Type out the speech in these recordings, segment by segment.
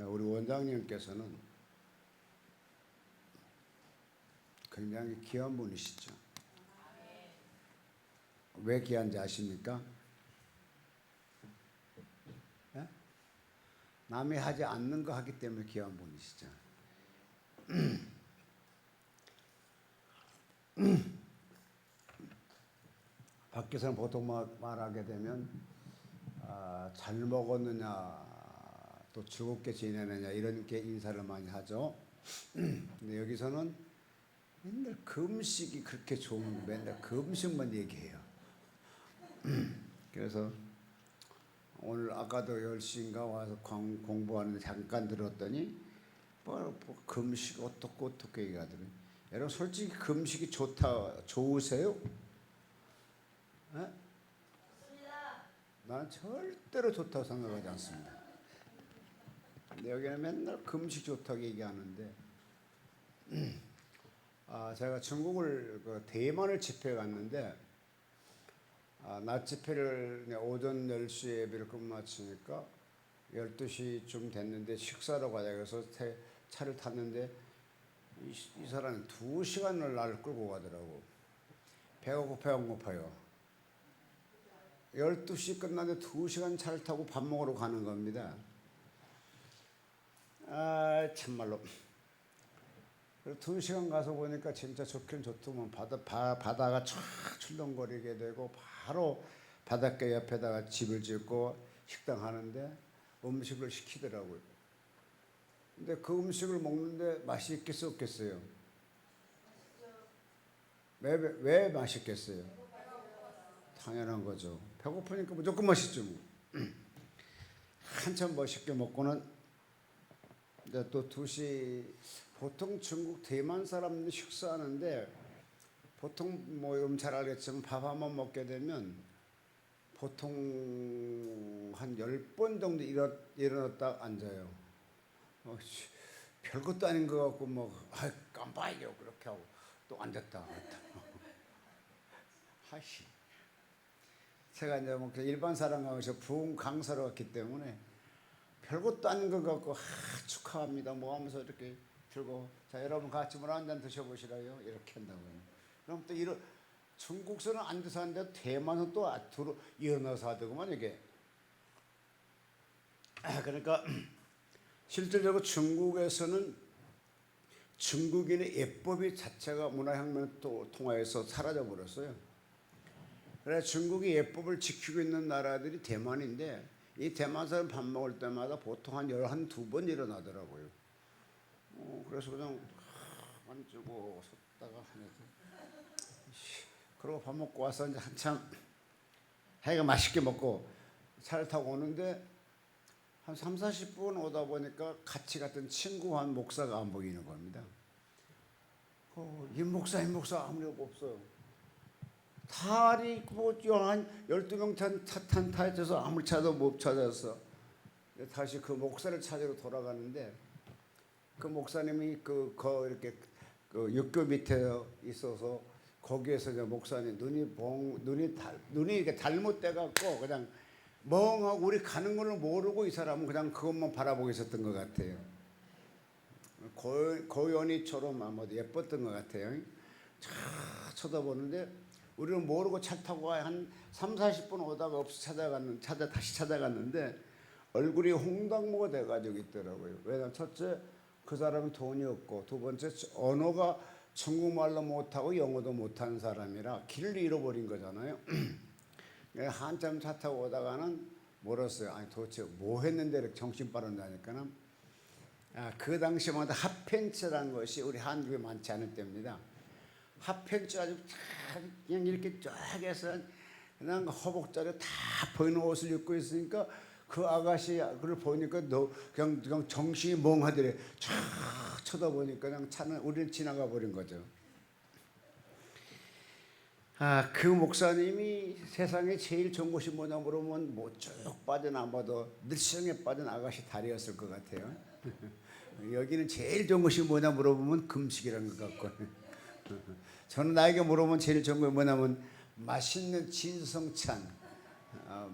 우리 원장님께서는 굉장히 귀한 분이시죠. 왜 귀한지 아십니까? 예? 남이 하지 않는 거 하기 때문에 귀한 분이시죠. 밖에서는 보통 말하게 되면 잘 먹었느냐 또 즐겁게 지내느냐 이렇게 인사를 많이 하죠. 근데 여기서는 맨날 금식이 그렇게 좋은 맨날 금식만 얘기해요. 그래서 오늘 아까도 10시인가 와서 공부하는데 잠깐 들었더니 뭐 금식 어떻게 얘기하더니 여러분 솔직히 금식이 좋으세요? 에? 나는 절대로 좋다고 생각하지 않습니다. 근데 여기는 맨날 금식 좋다고 얘기하는데 제가 중국을 대만을 집회에 갔는데 낮 집회를 오전 10시에 예배를 끝마치니까 12시쯤 됐는데 식사로 가자 그래서 차를 탔는데 이 사람이 2시간을 나를 끌고 가더라고. 배가 고파요 안 고파요? 12시 끝났는데 2시간 차를 타고 밥 먹으러 가는 겁니다. 참말로. 그래서 2시간 가서 보니까 진짜 좋긴 좋더만 바다가 쫙 출렁거리게 되고 바로 바닷가 옆에다가 집을 짓고 식당 하는데 음식을 시키더라고요. 근데 그 음식을 먹는데 맛이 있겠어 없겠어요? 왜 맛있겠어요? 당연한 거죠. 배고프니까 무조건 맛있죠. 한참 멋있게 먹고는 이제 또 2시 보통 중국 대만 사람들이 식사하는데 보통 뭐 여러분 잘 알겠지만 밥 한 번 먹게 되면 보통 한 10번 정도 일어났다 앉아요. 별것도 아닌 것 같고 깜빡이요 그렇게 하고 또 앉았다 하시. 제가 이제 뭐 일반 사람하고서 부흥 강사로 왔기 때문에 별것도 아닌 것 같고 축하합니다 뭐 하면서 이렇게 들고 자 여러분 같이 물 한 잔 드셔보시라요 이렇게 한다고요. 그럼 또 이런 중국서는 앉아서 하는데 대만은 또 앞으로 일어나서 하더구만 이게. 그러니까 실질적으로 중국에서는 중국인의 예법이 자체가 문화혁명을 또 통하여서 사라져 버렸어요. 그래서 중국이 예법을 지키고 있는 나라들이 대만인데 이 대만 사람 밥 먹을 때마다 보통 한 2번 일어나더라고요. 그래서 그냥 앉고 섰다가 그러고 밥 먹고 와서 이제 한참 해가 맛있게 먹고 차를 타고 오는데 한 30-40분 오다 보니까 같이 갔던 친구 한 목사가 안 보이는 겁니다. 이 목사 아무래도 없어요. 다리 한 12명 탄 타에서 아무 차도 못 찾았어. 다시 그 목사를 찾으러 돌아가는데 그 목사님이 이렇게 육교 밑에 있어서 거기에서 목사님 눈이 이렇게 잘못돼 갖고 그냥 멍하고 우리 가는 걸 모르고 이 사람은 그냥 그것만 바라보고 있었던 것 같아요. 고연이처럼 아마도 예뻤던 것 같아요. 차 쳐다보는데 우리는 모르고 차 타고 한 30-40분 오다가 없이 다시 찾아갔는데 얼굴이 홍당무가 돼가지고 있더라고요. 왜냐면 첫째 그 사람은 돈이 없고 두 번째 언어가 중국말로 못하고 영어도 못하는 사람이라 길을 잃어버린 거잖아요. 한참 차 타고 오다가는 멀었어요. 아니 도대체 뭐 했는데 이렇게 정신 빠른다니까는 그 당시만 해도 핫팬츠라는 것이 우리 한국에 많지 않을 때입니다. 핫팬츠 아주 그냥 이렇게 쫙 해서 그냥 허벅다리 다 보이는 옷을 입고 있으니까 그 아가씨를 보니까 그냥 정신이 멍하더래. 쫙 쳐다보니까 그냥 차는 우리는 지나가 버린 거죠. 그 목사님이 세상에 제일 좋은 곳이 뭐냐 물으면 쭉 빠져나와도 늘성에 빠진 아가씨 다리였을 것 같아요. 여기는 제일 좋은 것이 뭐냐 물어보면 금식이라는 것 같고 저는 나에게 물어보면 제일 좋은 건 뭐냐면 맛있는 진성찬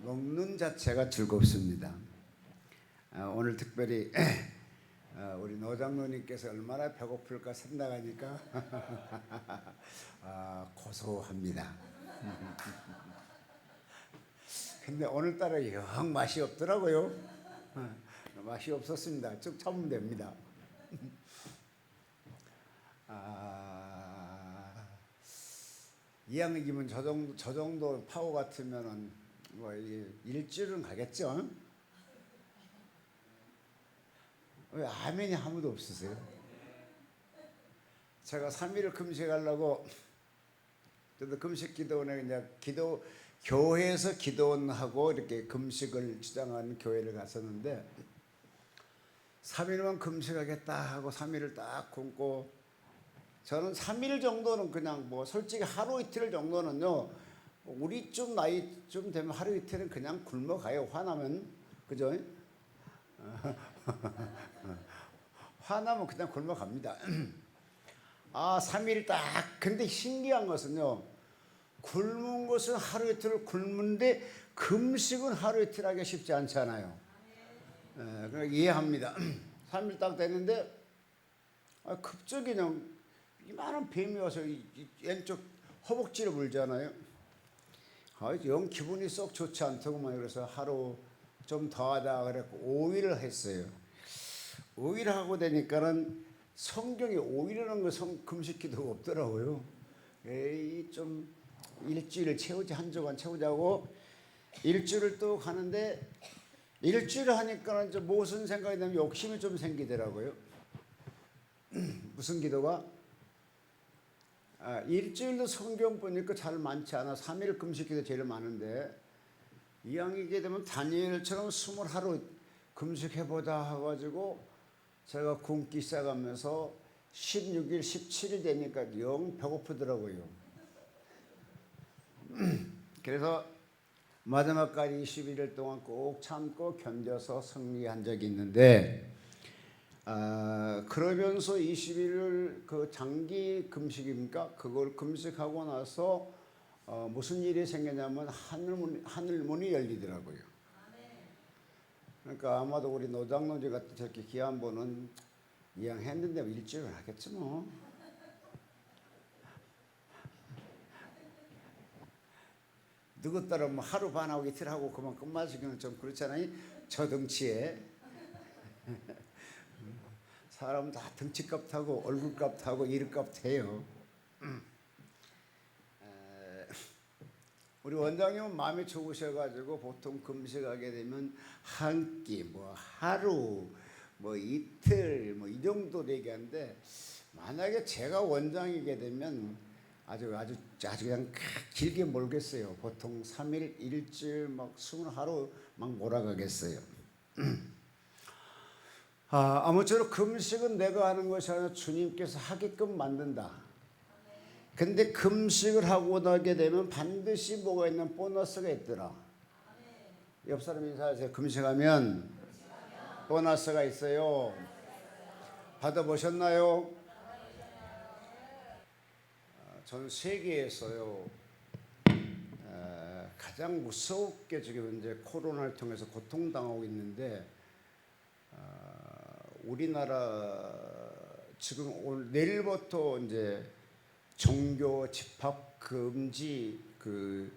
먹는 자체가 즐겁습니다. 오늘 특별히 우리 노장로님께서 얼마나 배고플까 생각하니까 고소합니다. 근데 오늘따라 영 맛이 없더라고요. 맛이 없었습니다. 쭉 참으면 됩니다. 이왕이면 저 정도 파워 같으면은 뭐 일주일은 가겠죠. 왜 아멘이 아무도 없으세요? 제가 3일을 금식하려고 저도 금식 기도원에 그냥 교회에서 기도원하고 이렇게 금식을 주장하는 교회를 갔었는데 3일만 금식하겠다 하고 3일을 딱 굶고 저는 3일 정도는 그냥 뭐 솔직히 하루 이틀 정도는요 우리쯤 나이쯤 되면 하루 이틀은 그냥 굶어가요. 화나면 그죠? 화나면 그냥 굶어갑니다. 3일 딱. 근데 신기한 것은요 굶은 것은 하루 이틀 굶는데 금식은 하루 이틀 하기 쉽지 않잖아요. 그러니까 이해합니다. 3일 딱 됐는데 갑자기 그냥 이만한 뱀이 와서 왼쪽 허벅지를 물잖아요. 영 기분이 썩 좋지 않더구만. 그래서 하루 좀 더 하다 그랬고 5일을 했어요. 5일 하고 되니까는 성경에 5일이라는 거 금식 기도가 없더라고요. 좀 일주일을 채우지 한 주간 채우자고 일주일을 또 가는데 일주일을 하니까는 좀 무슨 생각이 나면 욕심이 좀 생기더라고요. 무슨 기도가? 일주일도 성경 보니까 잘 많지 않아. 3일 금식 기도 제일 많은데 이왕이게 되면 다니엘처럼 20하루 금식해보자 해가지고 제가 굶기 시작하면서 16일, 17일 되니까 영 배고프더라고요. 그래서 마지막까지 21일 동안 꼭 참고 견뎌서 승리한 적이 있는데 그러면서 20일을 그 장기 금식입니까? 그걸 금식하고 나서 무슨 일이 생겼냐면 하늘문이 열리더라고요. 그러니까 아마도 우리 노장로지 같은 저렇게 귀한 분은 이왕 했는데 일주일 하겠지 뭐. 누구 따라 뭐 하루 반하고 이틀 하고 그만 끝마치기는 좀 그렇잖아요. 저 덩치에. 사람 다 덩치값 타고 얼굴값 타고 이름값 해요. 우리 원장님은 마음이 좋으셔가지고 보통 금식하게 되면 한 끼, 뭐 하루, 뭐 이틀, 뭐 이 정도 얘기하는데 만약에 제가 원장이게 되면 아주 그냥 길게 몰겠어요. 보통 3일, 일주일, 막 20하루 막 몰아가겠어요. 아무쪼록 금식은 내가 하는 것이 아니라 주님께서 하게끔 만든다. 근데 금식을 하고 나게 되면 반드시 뭐가 있는 보너스가 있더라. 옆 사람 인사하세요. 금식하면 보너스가 있어요. 받아보셨나요? 전 세계에서요 가장 무섭게 지금 이제 코로나를 통해서 고통당하고 있는데 우리나라 지금 오늘 내일부터 이제 종교 집합 금지 그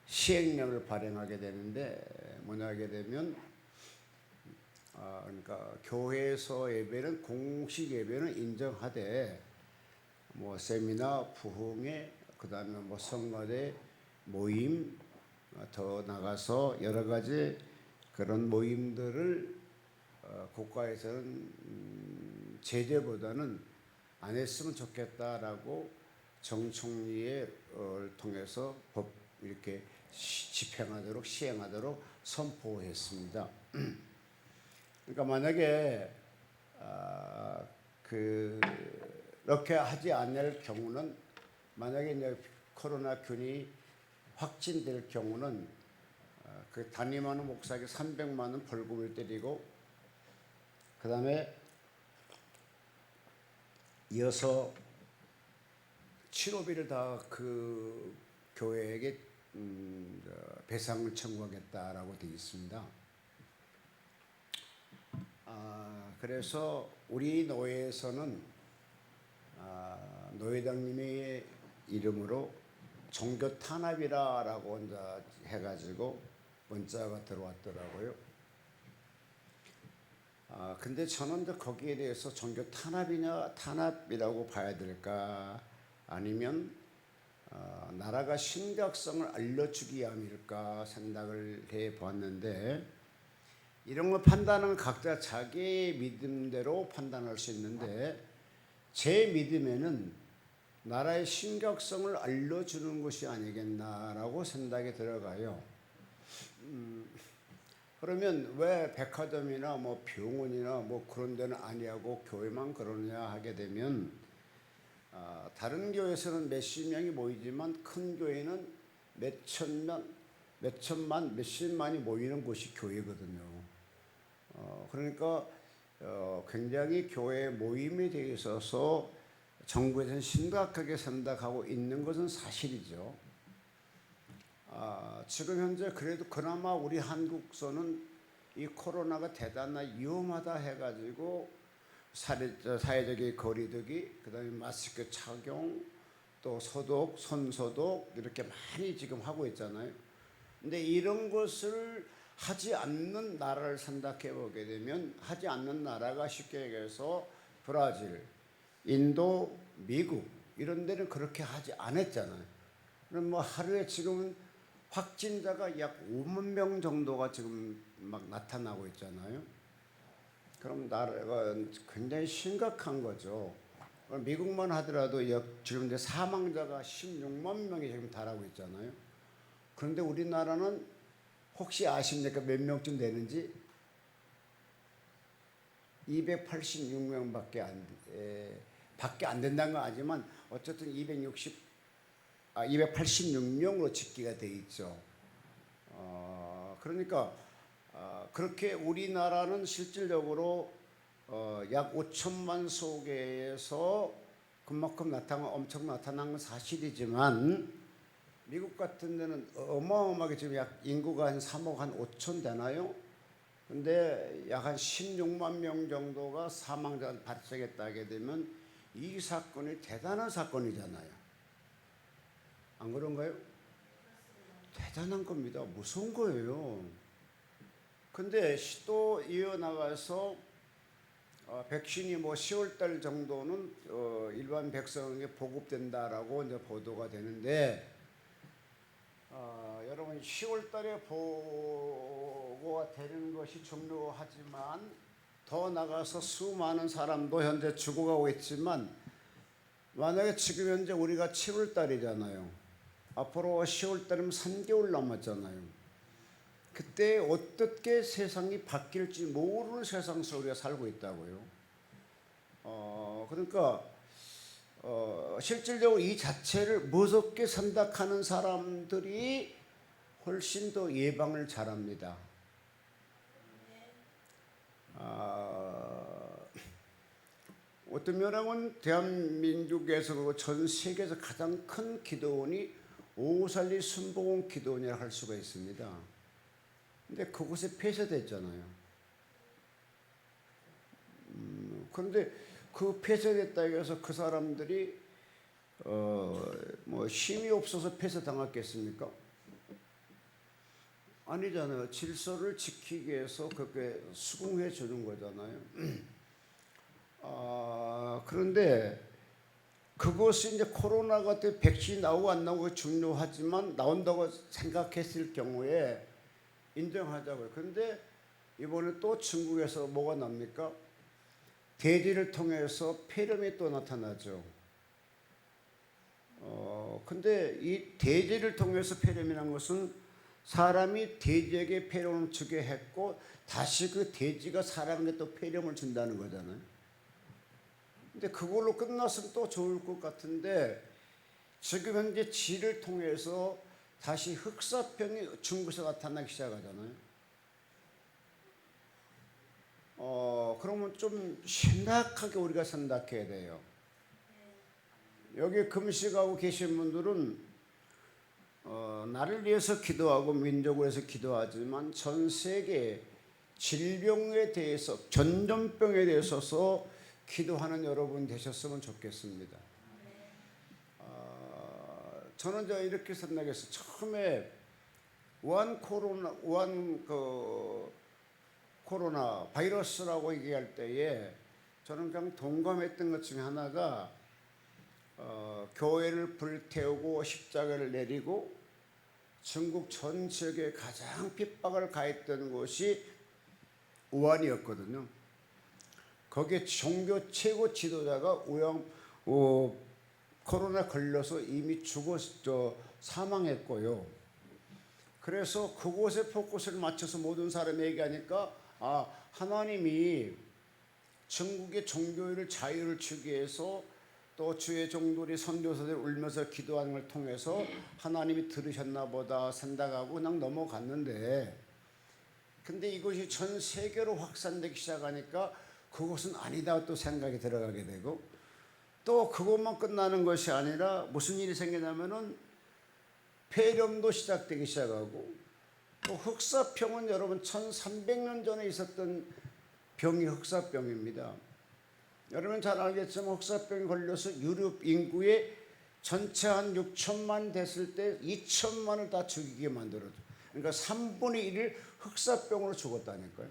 시행령을 발행하게 되는데 뭐냐 하게 되면 그러니까 교회에서 예배는 공식 예배는 인정하되 뭐 세미나 부흥회 그다음에 뭐 성가대 모임 더 나가서 여러 가지 그런 모임들을 국가에서는 제재보다는 안 했으면 좋겠다라고 정총리를 통해서 법 이렇게 집행하도록 시행하도록 선포했습니다. 그러니까 만약에 그렇게 하지 않을 경우는 만약에 이제 코로나균이 확진될 경우는 그 담임하는 목사에게 300만 원 벌금을 때리고 그 다음에 이어서 치료비를 다 그 교회에게 배상을 청구하겠다라고 되어 있습니다. 그래서 우리 노회에서는 노회장님의 이름으로 종교 탄압이라고 이제 해가지고 문자가 들어왔더라고요. 근데 저는 이제 거기에 대해서 종교 탄압이라고 봐야 될까, 아니면 나라가 심각성을 알려주기 위함일까 생각을 해봤는데, 이런 거 판단은 각자 자기의 믿음대로 판단할 수 있는데, 제 믿음에는 나라의 심각성을 알려주는 것이 아니겠나라고 생각이 들어가요. 그러면 왜 백화점이나 뭐 병원이나 뭐 그런 데는 아니하고 교회만 그러냐 하게 되면, 다른 교회에서는 몇십 명이 모이지만 큰 교회는 몇천만, 몇십만이 모이는 곳이 교회거든요. 그러니까 굉장히 교회 모임에 대해서 정부에서는 심각하게 생각하고 있는 것은 사실이죠. 지금 현재 그래도 그나마 우리 한국서는 이 코로나가 대단히 위험하다 해가지고 사회적인 거리두기, 그다음에 마스크 착용, 또 소독, 손소독 이렇게 많이 지금 하고 있잖아요. 근데 이런 것을 하지 않는 나라를 생각해 보게 되면, 하지 않는 나라가 쉽게 얘기해서 브라질, 인도, 미국 이런 데는 그렇게 하지 않았잖아요. 그럼 뭐 하루에 지금은 확진자가 약 5만 명 정도가 지금 막 나타나고 있잖아요. 그럼 나라가 굉장히 심각한 거죠. 미국만 하더라도 지금 이제 사망자가 16만 명이 지금 달하고 있잖아요. 그런데 우리나라는 혹시 아십니까? 몇 명쯤 되는지? 286명밖에 밖에 안 된다는 건 아니지만 어쨌든 286명으로 집계가 돼 있죠. 그러니까 그렇게 우리나라는 실질적으로 약 5천만 속에서 그만큼 엄청 나타난 건 사실이지만, 미국 같은 데는 어마어마하게 지금 약 인구가 한 3억 한 5천 되나요? 근데 약 한 16만 명 정도가 사망자가 발생했다게 되면 이 사건이 대단한 사건이잖아요. 안 그런가요? 대단한 겁니다. 무서운 거예요. 근데 또 이어나가서 백신이 뭐 10월달 정도는 일반 백성에게 보급된다라고 이제 보도가 되는데, 여러분 10월달에 보고가 되는 것이 중요하지만 더 나가서 수많은 사람도 현재 죽어가고 있지만, 만약에 지금 현재 우리가 7월달이잖아요. 앞으로 10월달이면 3개월 남았잖아요. 그때 어떻게 세상이 바뀔지 모르는 세상 속에 우리가 살고 있다고요. 그러니까 실질적으로 이 자체를 무섭게 생각하는 사람들이 훨씬 더 예방을 잘합니다. 어떤 면하면 대한민국에서 전 세계에서 가장 큰 기도원이 오살리 순복음 기도원이라 할 수가 있습니다. 근데 그곳에 폐쇄됐잖아요. 그런데 그 폐쇄됐다고 해서 그 사람들이 뭐 힘이 없어서 폐쇄당했겠습니까? 아니잖아요. 질서를 지키기 위해서 그렇게 수긍해 주는 거잖아요. 그런데 그것이 이제 코로나가 때 백신이 나오고 안 나오고 중요하지만, 나온다고 생각했을 경우에 인정하자고요. 그런데 이번에 또 중국에서 뭐가 납니까? 대지를 통해서 폐렴이 또 나타나죠. 근데 이 대지를 통해서 폐렴이라는 것은 사람이 대지에게 폐렴을 주게 했고, 다시 그 대지가 사람에게 또 폐렴을 준다는 거잖아요. 근데 그걸로 끝났으면 또 좋을 것 같은데, 지금 현재 지를 통해서 다시 흑사병이 중국에서 나타나기 시작하잖아요. 그러면 좀 심각하게 우리가 생각해야 돼요. 여기 금식하고 계신 분들은 나를 위해서 기도하고 민족을 위해서 기도하지만 전 세계 질병에 대해서, 전염병에 대해서 기도하는 여러분 되셨으면 좋겠습니다. 저는 이렇게 생각했어요. 처음에 코로나 바이러스라고 얘기할 때에 저는 그냥 동감했던 것 중에 하나가 교회를 불태우고 십자가를 내리고 중국 전 지역에 가장 핍박을 가했던 곳이 우한이었거든요. 거기에 종교 최고 지도자가 코로나 걸려서 이미 사망했고요. 그래서 그곳에 포커스를 맞춰서 모든 사람이 얘기하니까 하나님이 중국의 종교의 자유를 주기 위해서 또 주의 종들이 선교사들이 울면서 기도하는 걸 통해서 하나님이 들으셨나 보다 생각하고 그냥 넘어갔는데, 근데 이것이 전 세계로 확산되기 시작하니까 그것은 아니다 또 생각이 들어가게 되고, 또 그것만 끝나는 것이 아니라 무슨 일이 생기냐면은 폐렴도 시작되기 시작하고, 또 흑사병은 여러분 1300년 전에 있었던 병이 흑사병입니다. 여러분 잘 알겠지만 흑사병이 걸려서 유럽 인구의 전체 한 6천만 됐을 때 2천만을 다 죽이게 만들어줘. 그러니까 3분의 1을 흑사병으로 죽었다니까요.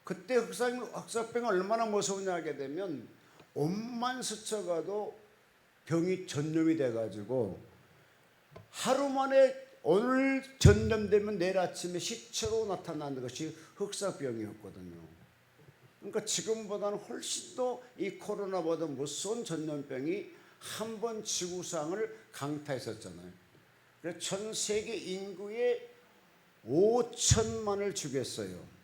그때 흑사병이 얼마나 무서우냐 하게 되면 옷만 스쳐가도 병이 전염이 돼가지고 하루 만에 오늘 전염되면 내일 아침에 시체로 나타나는 것이 흑사병이었거든요. 그러니까 지금보다는 훨씬 더 이 코로나보다 무서운 전염병이 한 번 지구상을 강타했었잖아요. 그래서 전 세계 인구의 5천만을 죽였어요.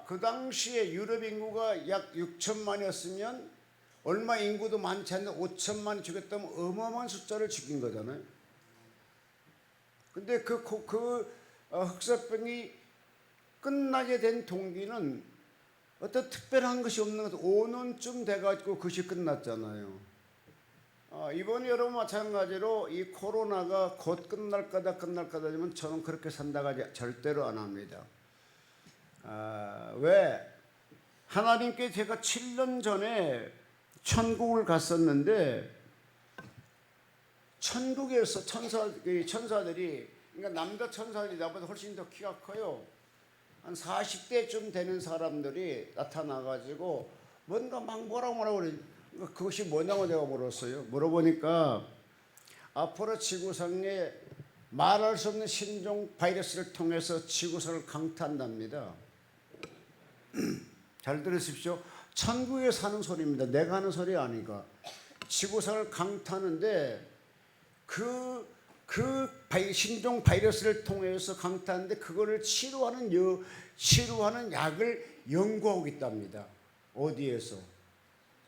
그 당시에 유럽 인구가 약 6천만이었으면 얼마 인구도 많지 않는데 5천만이 죽였다면 어마어마한 숫자를 죽인 거잖아요. 근데 흑사병이 끝나게 된 동기는 어떤 특별한 것이 없는 것, 5년쯤 돼가지고 그것이 끝났잖아요. 이번 여러분 마찬가지로 이 코로나가 곧 끝날 거다 하지만 저는 그렇게 생각하지 절대로 안 합니다. 왜? 하나님께 제가 7년 전에 천국을 갔었는데 천국에서 천사들이, 그러니까 남자 천사들이 나보다 훨씬 더 키가 커요. 한 40대쯤 되는 사람들이 나타나가지고 뭔가 막 뭐라고 그래. 그것이 뭐냐고 내가 물었어요. 물어보니까 앞으로 지구상에 말할 수 없는 신종 바이러스를 통해서 지구상을 강타한답니다. 잘 들으십시오. 천국에 사는 소리입니다. 내가 하는 소리 아니까. 지구상을 강타하는데 신종 바이러스를 통해서 강타하는데 그거를 치료하는 약을 연구하고 있답니다. 어디에서?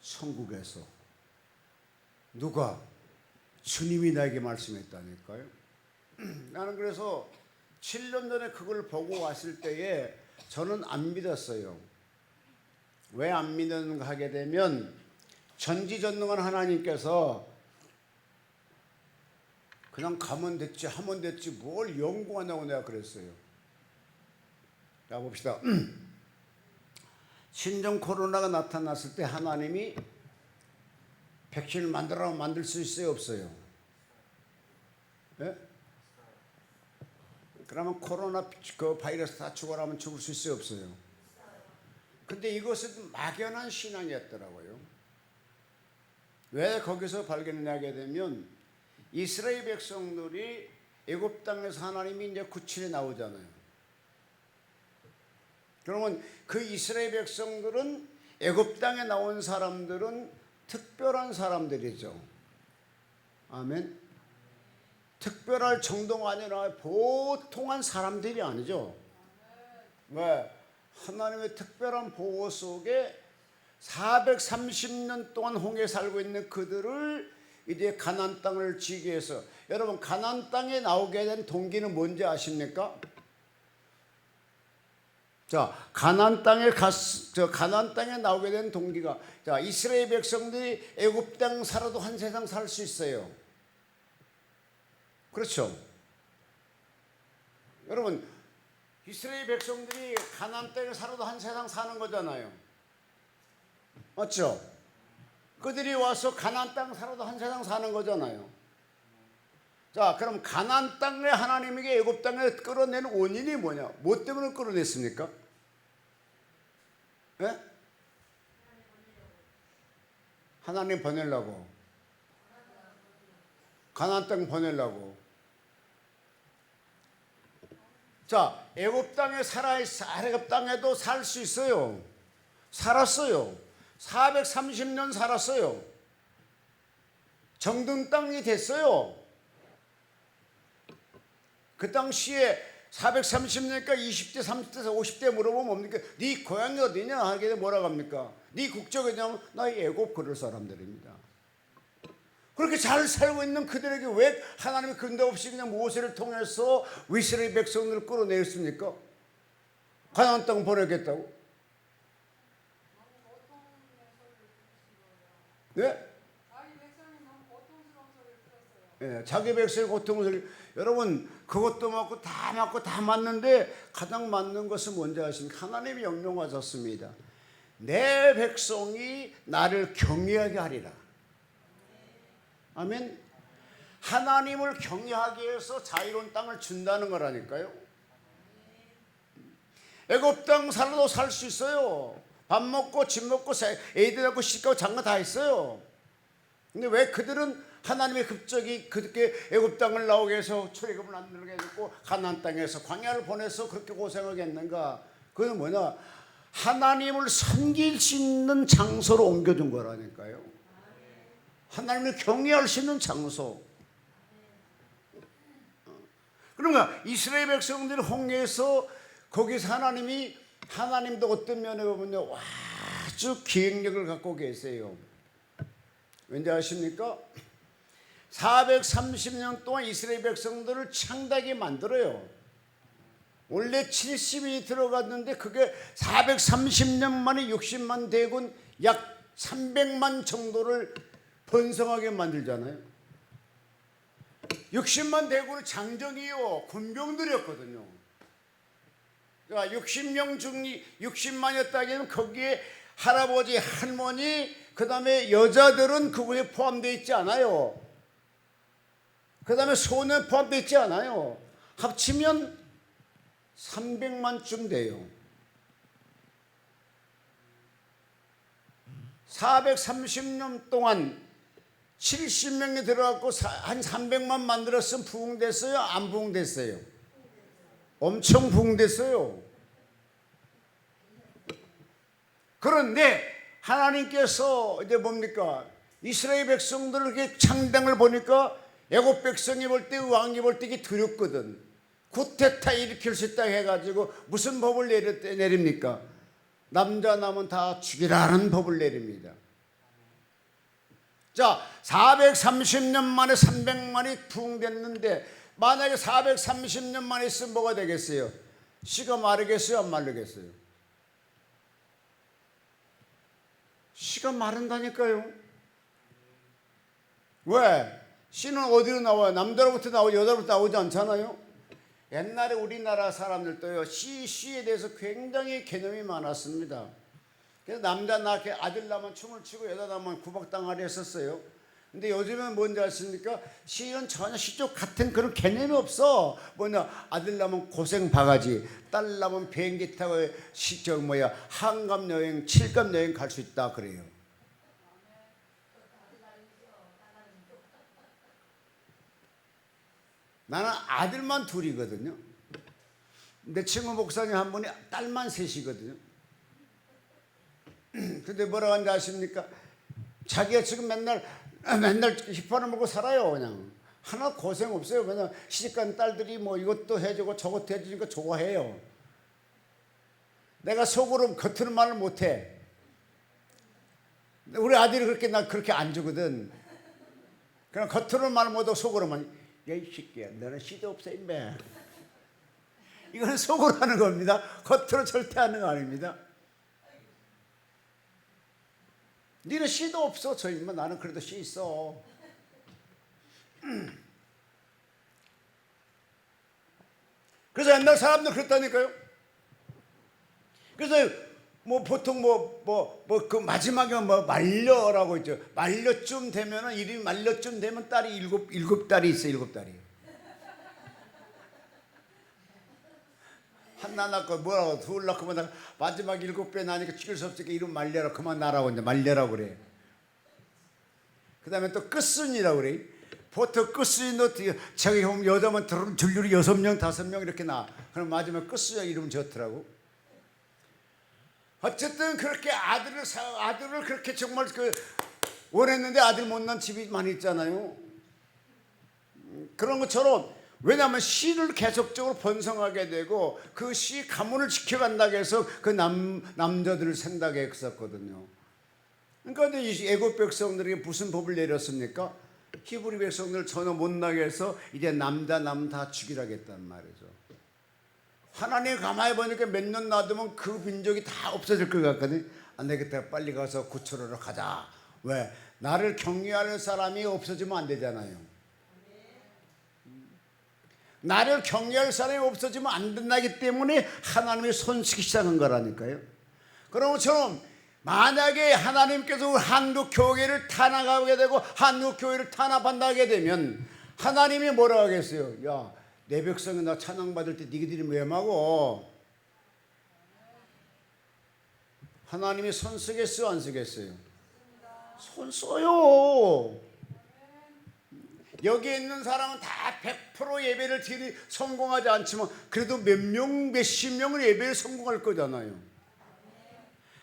천국에서. 누가? 주님이 나에게 말씀했다니까요. 나는 그래서 7년 전에 그걸 보고 왔을 때에 저는 안 믿었어요. 왜 안 믿었는가 하게 되면 전지전능한 하나님께서 그냥 가면 됐지 하면 됐지 뭘 연구하냐고 내가 그랬어요. 자 봅시다. 신종 코로나가 나타났을 때 하나님이 백신을 만들 수 있어요 없어요? 예? 그러면 코로나 바이러스 다 죽어라 하면 죽을 수 있어요 없어요? 근데 이것은 막연한 신앙이었더라고요. 왜 거기서 발견하게 되면 이스라엘 백성들이 애굽 땅에서 하나님이 이제 구출해 나오잖아요. 그러면 그 이스라엘 백성들은 애굽 땅에 나온 사람들은 특별한 사람들이죠. 아멘. 특별할 정도가 아니라 보통한 사람들이 아니죠. 왜? 하나님의 특별한 보호 속에 430년 동안 홍해 살고 있는 그들을 이제 가나안 땅을 지기 위해서, 여러분 가나안 땅에 나오게 된 동기는 뭔지 아십니까? 자, 가나안 땅에 나오게 된 동기가, 자, 이스라엘 백성들이 애굽 땅 살아도 한 세상 살 수 있어요. 그렇죠? 여러분 이스라엘 백성들이 가나안 땅에 살아도 한 세상 사는 거잖아요. 맞죠? 그들이 와서 가나안 땅 살아도 한 세상 사는 거잖아요. 자, 그럼 가나안 땅에 하나님에게 애굽 땅에 끌어내는 원인이 뭐냐? 뭐 때문에 끌어냈습니까? 예? 하나님 보내려고. 가나안 땅 보내려고. 자, 애굽 땅에 애굽 땅에도 살 수 있어요. 살았어요. 430년 살았어요. 정든 땅이 됐어요. 그 당시에 430년이니까 20대, 30대, 50대 물어보면 뭡니까? 네 고향이 어디냐? 하게 뭐라고 합니까? 네 국적이 뭐냐면 나 애굽 그럴 사람들입니다. 그렇게 잘 살고 있는 그들에게 왜 하나님이 근데 없이 그냥 모세를 통해서 이스라엘 백성들을 끌어내었습니까? 가나안 땅 보내겠다고? 네? 네, 자기 백성의 고통을. 여러분, 그것도 맞고 다 맞는데 가장 맞는 것은 뭔지 아십니까? 하나님이 명령하셨습니다. 내 백성이 나를 경외하게 하리라. 아멘. 하나님을 경외하기 위해서 자유로운 땅을 준다는 거라니까요. 애굽 땅 살아도 살 수 있어요. 밥 먹고 집 먹고 애들 낳고 시집가고 장가 다 있어요. 근데 왜 그들은 하나님의 급적이 그렇게 애굽 땅을 나오게 해서 출애굽을 안 들게 해줬고 가나안 땅에서 광야를 보내서 그렇게 고생하게 했는가? 그건 뭐냐? 하나님을 섬길 수 있는 장소로 옮겨준 거라니까요. 하나님을 경외할 수 있는 장소. 그러니까 이스라엘 백성들이 홍해에서 거기서 하나님도 어떤 면에 보면 아주 기획력을 갖고 계세요. 왠지 아십니까? 430년 동안 이스라엘 백성들을 창대하게 만들어요. 원래 70이 들어갔는데 그게 430년 만에 60만 대군 약 300만 정도를 번성하게 만들잖아요. 60만 대군은 장정이요 군병들이었거든요. 그러니까 60만이었다기에는 거기에 할아버지, 할머니, 그 다음에 여자들은 그거에 포함되어 있지 않아요. 그 다음에 소년 포함되어 있지 않아요. 합치면 300만쯤 돼요. 430년 동안 70명이 들어갔고 한 300만 만들었으면 부흥됐어요? 안 부흥됐어요? 엄청 부흥됐어요. 그런데 하나님께서 이제 뭡니까? 이스라엘 백성들을 이렇게 창당을 보니까 애굽 백성이 볼 때, 왕이 볼 때 이게 두렵거든. 쿠데타 일으킬 수 있다 해가지고 무슨 법을 내립니까? 남자 남은 다 죽이라는 법을 내립니다. 자, 430년 만에 300만이 부흥됐는데 만약에 430년 만에 있으면 뭐가 되겠어요? 씨가 마르겠어요? 안 마르겠어요? 씨가 마른다니까요. 왜? 씨는 어디로 나와요? 남자로부터 나오고 여자로부터 나오지 않잖아요. 옛날에 우리나라 사람들도요, 씨에 대해서 굉장히 개념이 많았습니다. 그래서 남자 낳게 아들 낳으면 춤을 추고 여자 낳으면 구박당하려 했었어요. 근데 요즘은 뭔지 아십니까? 씨는 전혀 씨쪽 같은 그런 개념이 없어. 뭐냐, 아들 낳으면 고생 바가지, 딸 낳으면 비행기 타고 한갑 여행, 칠갑 여행 갈 수 있다 그래요. 나는 아들만 둘이거든요. 내 친구 목사님 한 분이 딸만 셋이거든요. 근데 뭐라고 하는지 아십니까? 자기가 지금 맨날 힙합을 먹고 살아요. 그냥 하나 고생 없어요. 그냥 시집간 딸들이 뭐 이것도 해주고 저것도 해주니까 좋아해요. 내가 속으로 겉으로 말을 못해. 우리 아들이 그렇게 안 주거든. 그냥 겉으로 말 못하고 속으로만, 야 이 새끼야 너는 씨도 없어 임마. 이거는 속으로 하는 겁니다. 겉으로 절대 하는 거 아닙니다. 니는 씨도 없어. 저 임마 나는 그래도 씨 있어. 그래서 옛날 사람들 그랬다니까요. 그래서 뭐 보통 그 마지막에 뭐 말려라고 있죠. 말려쯤 되면은 이름이 말려쯤 되면 딸이 일곱 딸이 있어. 일곱 딸이. 하나 낳고 뭐라고 둘 낳고 뭐 마지막 7배 나니까 죽일 수 없으니까 이름 말려라. 그만 나라고 이제 말려라고 그래. 그다음에 또 끝순이라고 그래. 보통 끝순이도 저기 보면 여자만 줄줄이 6명 5명 이렇게 나. 그럼 마지막 끝순이 이름 좋더라고. 어쨌든 그렇게 아들을 그렇게 정말 원했는데 아들 못 낳은 집이 많이 있잖아요. 그런 것처럼 왜냐하면 씨를 계속적으로 번성하게 되고 그 씨 가문을 지켜간다고 해서 그 남자들을 생다게 했었거든요. 그러니까 이 애굽 백성들에게 무슨 법을 내렸습니까? 히브리 백성들 전혀 못 나게 해서 이제 남 다 죽이라겠단 말이죠. 하나님 가만히 보니까 몇 년 놔두면 그 민족이 다 없어질 것 같거든. 안 되겠다. 빨리 가서 구출하러 가자. 왜? 나를 경외하는 사람이 없어지면 안 되잖아요. 나를 경외할 사람이 없어지면 안 된다기 때문에 하나님이 손쓰기 시작한 거라니까요. 그런 것처럼 만약에 하나님께서 한국 교회를 탄압하게 되고 한국 교회를 탄압한다게 되면 하나님이 뭐라 하겠어요? 야, 내 백성이 나 찬양받을 때 니희들이 왜 막어? 하나님이 손 쓰겠어요? 안 쓰겠어요? 손 써요. 여기 있는 사람은 다 100% 예배를 드리 성공하지 않지만 그래도 몇십 명은 예배를 성공할 거잖아요.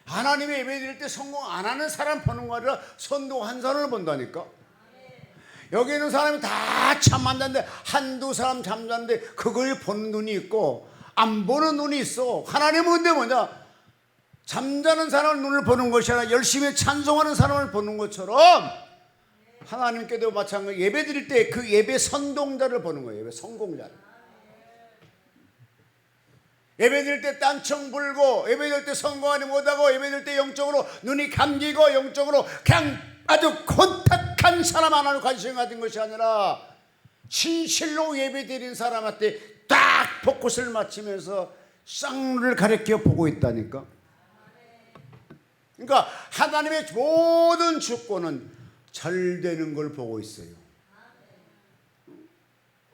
하나님의 예배 드릴 때 성공 안 하는 사람 보는 거 아니라 선동한 사람을 본다니까. 여기 있는 사람이 다 잠만자는데 한두 사람 잠자는데 그걸 보는 눈이 있고 안 보는 눈이 있어. 하나님은 근데 뭐냐? 잠자는 사람의 눈을 보는 것이 아니라 열심히 찬송하는 사람을 보는 것처럼 하나님께도 마찬가지. 예배 드릴 때 그 예배 선동자를 보는 거예요. 예배 성공자를. 예배 드릴 때 딴청 불고 예배 드릴 때 성공하지 못하고 예배 드릴 때 영적으로 눈이 감기고 영적으로 그냥 아주 혼탁한 사람 하나를 관심 가진 것이 아니라 진실로 예배 드린 사람한테 딱 포커스를 맞추면서 쌍눈을 가리켜 보고 있다니까. 그러니까 하나님의 모든 주권은 잘 되는 걸 보고 있어요.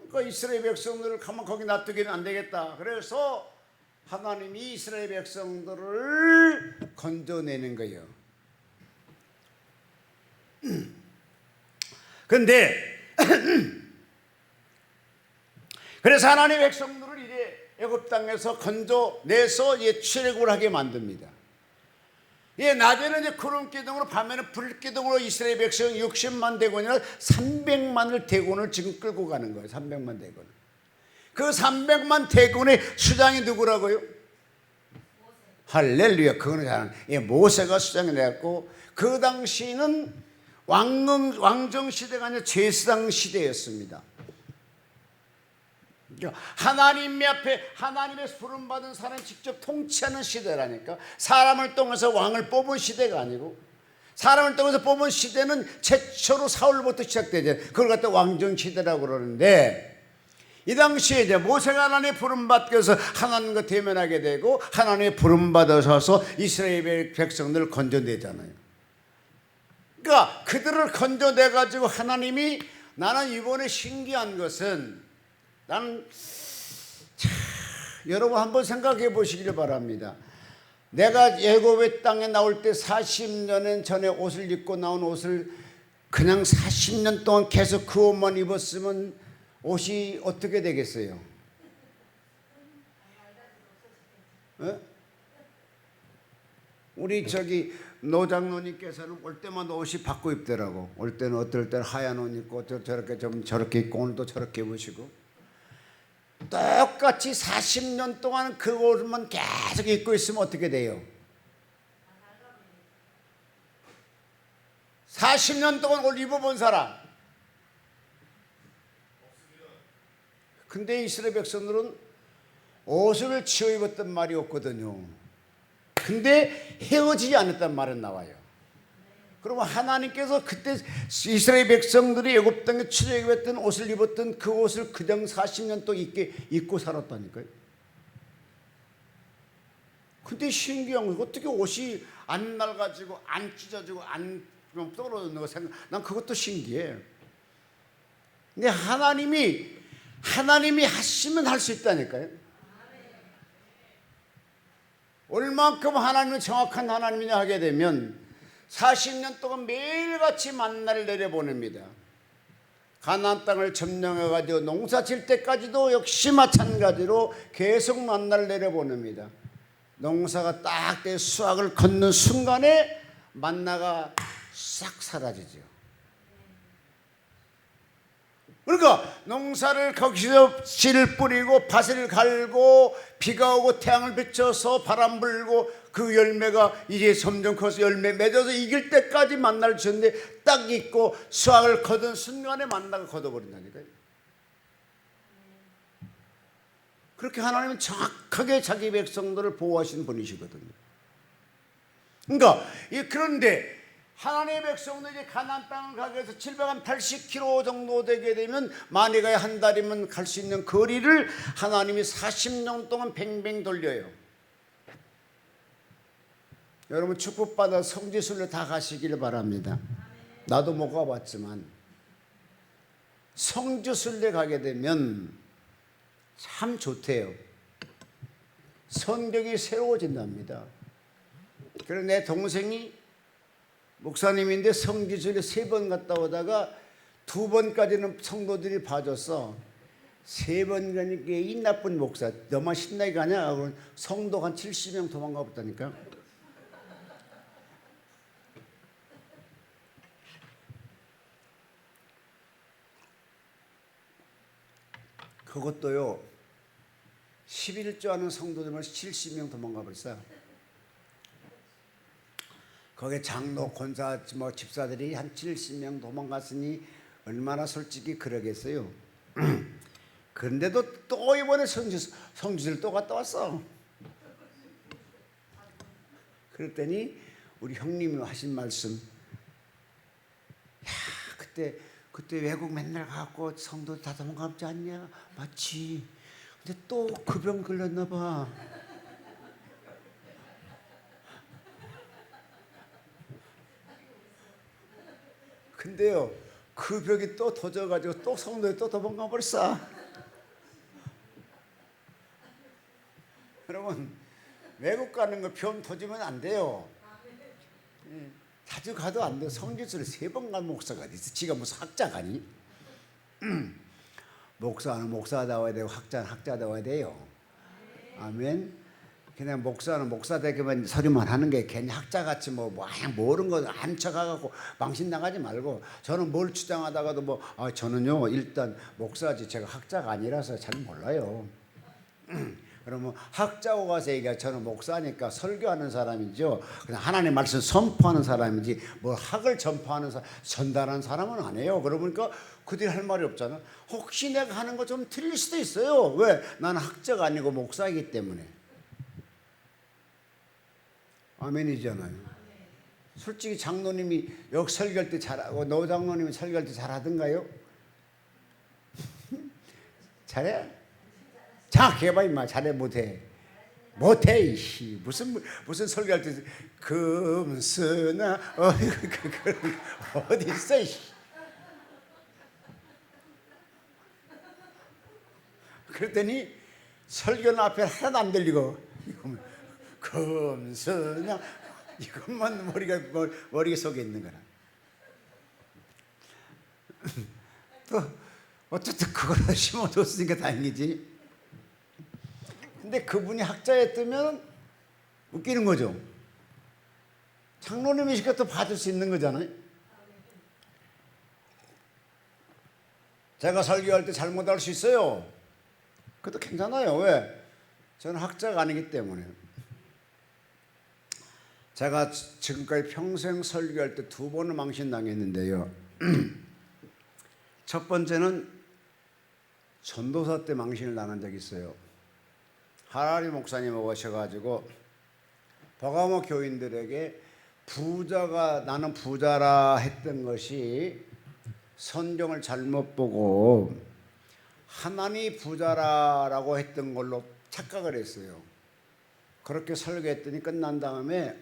그러니까 이스라엘 백성들을 가만 거기 놔두기는 안 되겠다. 그래서 하나님이 이스라엘 백성들을 건져내는 거예요. 그런데 그래서 하나님의 백성들을 이제 애굽 땅에서 건져내서 이제 출애굽을 하게 만듭니다. 예, 낮에는 이제 구름 기둥으로 밤에는 불 기둥으로 이스라엘 백성 60만 대군이나 300만을 대군을 지금 끌고 가는 거예요. 300만 대군. 그 300만 대군의 수장이 누구라고요? 할렐루야. 그거는 잘 예, 모세가 수장이 되었고 그 당시는 왕정 시대가 아니라 제사장 시대였습니다. 하나님 앞에 하나님의 부름받은 사람이 직접 통치하는 시대라니까. 사람을 통해서 왕을 뽑은 시대가 아니고 사람을 통해서 뽑은 시대는 최초로 사울부터 시작되죠. 그걸 갖다 왕정 시대라고 그러는데 이 당시에 이제 모세가 하나님의 부름받고서 하나님과 대면하게 되고 하나님의 부름받아서 이스라엘 백성들을 건져내잖아요. 그러니까 그들을 건져내 가지고 하나님이 나는 이번에 신기한 것은 나는 여러분 한번 생각해 보시길 바랍니다. 내가 애굽의 땅에 나올 때 40년 전에 옷을 입고 나온 옷을 그냥 40년 동안 계속 그 옷만 입었으면 옷이 어떻게 되겠어요? 에? 우리 저기 노장로님께서는 올 때마다 옷이 바꿔 입더라고. 올 때는 어떨 때는 하얀 옷 입고 저렇게 좀 저렇게 입고 오늘도 저렇게 입으시고 똑같이 40년 동안 그 옷만 계속 입고 있으면 어떻게 돼요? 40년 동안 옷 입어본 사람. 근데 이스라엘 백성들은 옷을 치워 입었던 말이 없거든요. 근데 헤어지지 않았단 말은 나와요. 그러면 하나님께서 그때 이스라엘 백성들이 애굽 땅에 출애굽했던 옷을 입었던 그 옷을 그냥 40년 동안 입고 살았다니까요. 근데 신기한 건 어떻게 옷이 안 낡아지고 안 찢어지고 안 떨어지는 거 생각. 난 그것도 신기해. 근데 하나님이 하시면 할 수 있다니까요. 얼만큼 하나님은 정확한 하나님이냐 하게 되면 40년 동안 매일같이 만나를 내려보냅니다. 가나안 땅을 점령해가지고 농사 질 때까지도 역시 마찬가지로 계속 만나를 내려보냅니다. 농사가 딱 돼 수확을 걷는 순간에 만나가 싹 사라지죠. 그러니까 농사를 거기서 씨를 뿌리고 밭을 갈고 비가 오고 태양을 비춰서 바람 불고 그 열매가 이제 점점 커서 열매 맺어서 익을 때까지 만나를 주셨는데 딱 익고 수확을 거둔 순간에 만나가 걷어버린다니까요. 그렇게 하나님은 정확하게 자기 백성들을 보호하시는 분이시거든요. 그러니까 그런데 하나님의 백성들이 이제 가나안 땅을 가기 위해서 780km 정도 되게 되면 많이 가야 한 달이면 갈 수 있는 거리를 하나님이 40년 동안 뱅뱅 돌려요. 여러분 축복받아 성지순례 다 가시기를 바랍니다. 나도 못 가봤지만 성지순례 가게 되면 참 좋대요. 성경이 새로워진답니다. 그래서 내 동생이 목사님인데 성지순례 3번 갔다 오다가 2번까지는 성도들이 봐줬어. 3번 가니까 이 나쁜 목사 너만 신나게 가냐 하고 성도가 한 70명 도망가 봤다니까. 그것도요 11조 하는 성도들만 70명 도망가 버렸어. 거기에 장로, 권사, 집사들이 한 70명 도망갔으니 얼마나 솔직히 그러겠어요. 그런데도 또 이번에 성지를 또 갔다 왔어. 그랬더니 우리 형님이 하신 말씀, 야 그때 외국 맨날 가고 성도 다 도망가지 않냐? 맞지. 근데 또 그 병 걸렸나 봐. 근데요 그 벽이 또 터져가지고 또 성도에 또 도망가 버렸어. 여러분 외국 가는 거 병 터지면 안 돼요. 자주 가도 안 돼요. 성지순례 3번 간 목사가 어디 있어? 지가 무슨 학자가니? 목사는 목사다워야 되고 학자는 학자다워야 돼요. 아멘. 그냥 목사는 목사 되기만 소리만 하는 게 괜히 학자같이 모르는 거 안 척하고 망신 나가지 말고. 저는 뭘 주장하다가도 저는요 일단 목사지 제가 학자가 아니라서 잘 몰라요. 그러면 학자고 가서 얘기해. 저는 목사니까 설교하는 사람이죠. 그냥 하나님의 말씀 선포하는 사람이지 학을 전달하는 사람은 아니에요. 그러니까 그들이 할 말이 없잖아. 혹시 내가 하는 거 좀 틀릴 수도 있어요. 왜? 나는 학자가 아니고 목사이기 때문에. 아멘이잖아요. 솔직히 장로님이 여기 설교할 때 잘하고 노 장로님이 설교할 때 잘하던가요? 잘해? 자학해봐 임마. 잘해 못해? 못해 이씨. 무슨 설교할 때 금스나 어디 있어 이씨. 그랬더니 설교는 앞에 하나도 안 들리고 금스나 이것만 머리 속에 있는 거라. 또 어쨌든 그걸 심어줬으니까 다행이지. 근데 그분이 학자였다면 웃기는 거죠. 장로님이시니까 또 받을 수 있는 거잖아요. 제가 설교할 때 잘못할 수 있어요. 그것도 괜찮아요. 왜? 저는 학자가 아니기 때문에. 제가 지금까지 평생 설교할 때 2번을 망신당했는데요. 첫 번째는 전도사 때 망신을 당한 적이 있어요. 하라리 목사님 오셔가지고 버가모 교인들에게 부자가 나는 부자라 했던 것이 성경을 잘못 보고 하나님이 부자라고 했던 걸로 착각을 했어요. 그렇게 설교했더니 끝난 다음에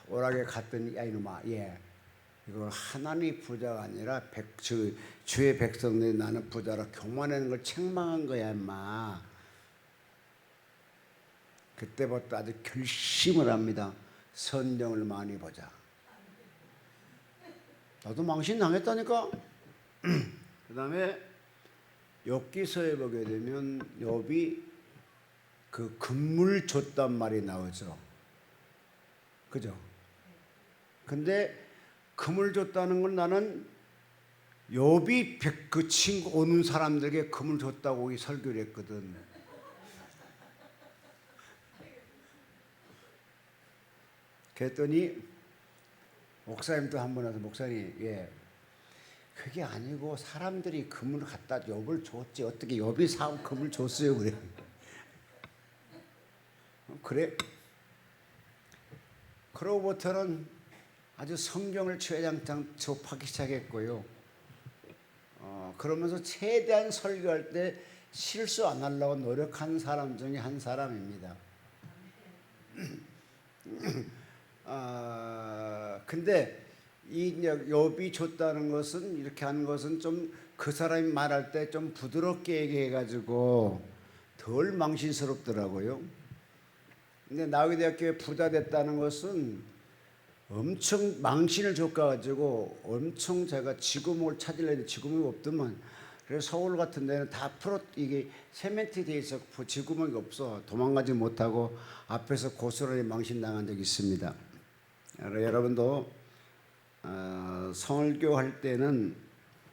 오락에 갔더니 야 이놈아, 이거 하나님 부자가 아니라 주의 백성들이 나는 부자라 교만하는 걸 책망한 거야 임마. 그때부터 아주 결심을 합니다. 성경을 많이 보자. 나도 망신 당했다니까. 그 다음에 욥기서에 보게 되면 욥이 그 금물 줬단 말이 나오죠. 그죠? 근데 금을 줬다는 건 나는 욥이 그 친구 오는 사람들에게 금을 줬다고 설교를 했거든. 그랬더니 목사님도 한 번 와서 목사님, 그게 아니고 사람들이 금을 갖다 욥을 줬지 어떻게 욥이 사고 금을 줬어요 그래. 그래. 그로부터는 아주 성경을 최장창 접하기 시작했고요. 그러면서 최대한 설교할 때 실수 안 하려고 노력한 사람 중에 한 사람입니다. 근데 이 욥이 줬다는 것은 이렇게 하는 것은 좀 그 사람이 말할 때 좀 부드럽게 얘기해가지고 덜 망신스럽더라고요. 근데 나우대학교에 부자 됐다는 것은 엄청 망신을 줬가지고 엄청 제가 지구목을 찾으려 했는데 지구목이 없더만. 그래서 서울 같은 데는 다 이게 세멘트 돼 있어 지구목이 없어. 도망가지 못하고 앞에서 고스란히 망신당한 적이 있습니다. 여러분도 설교할 때는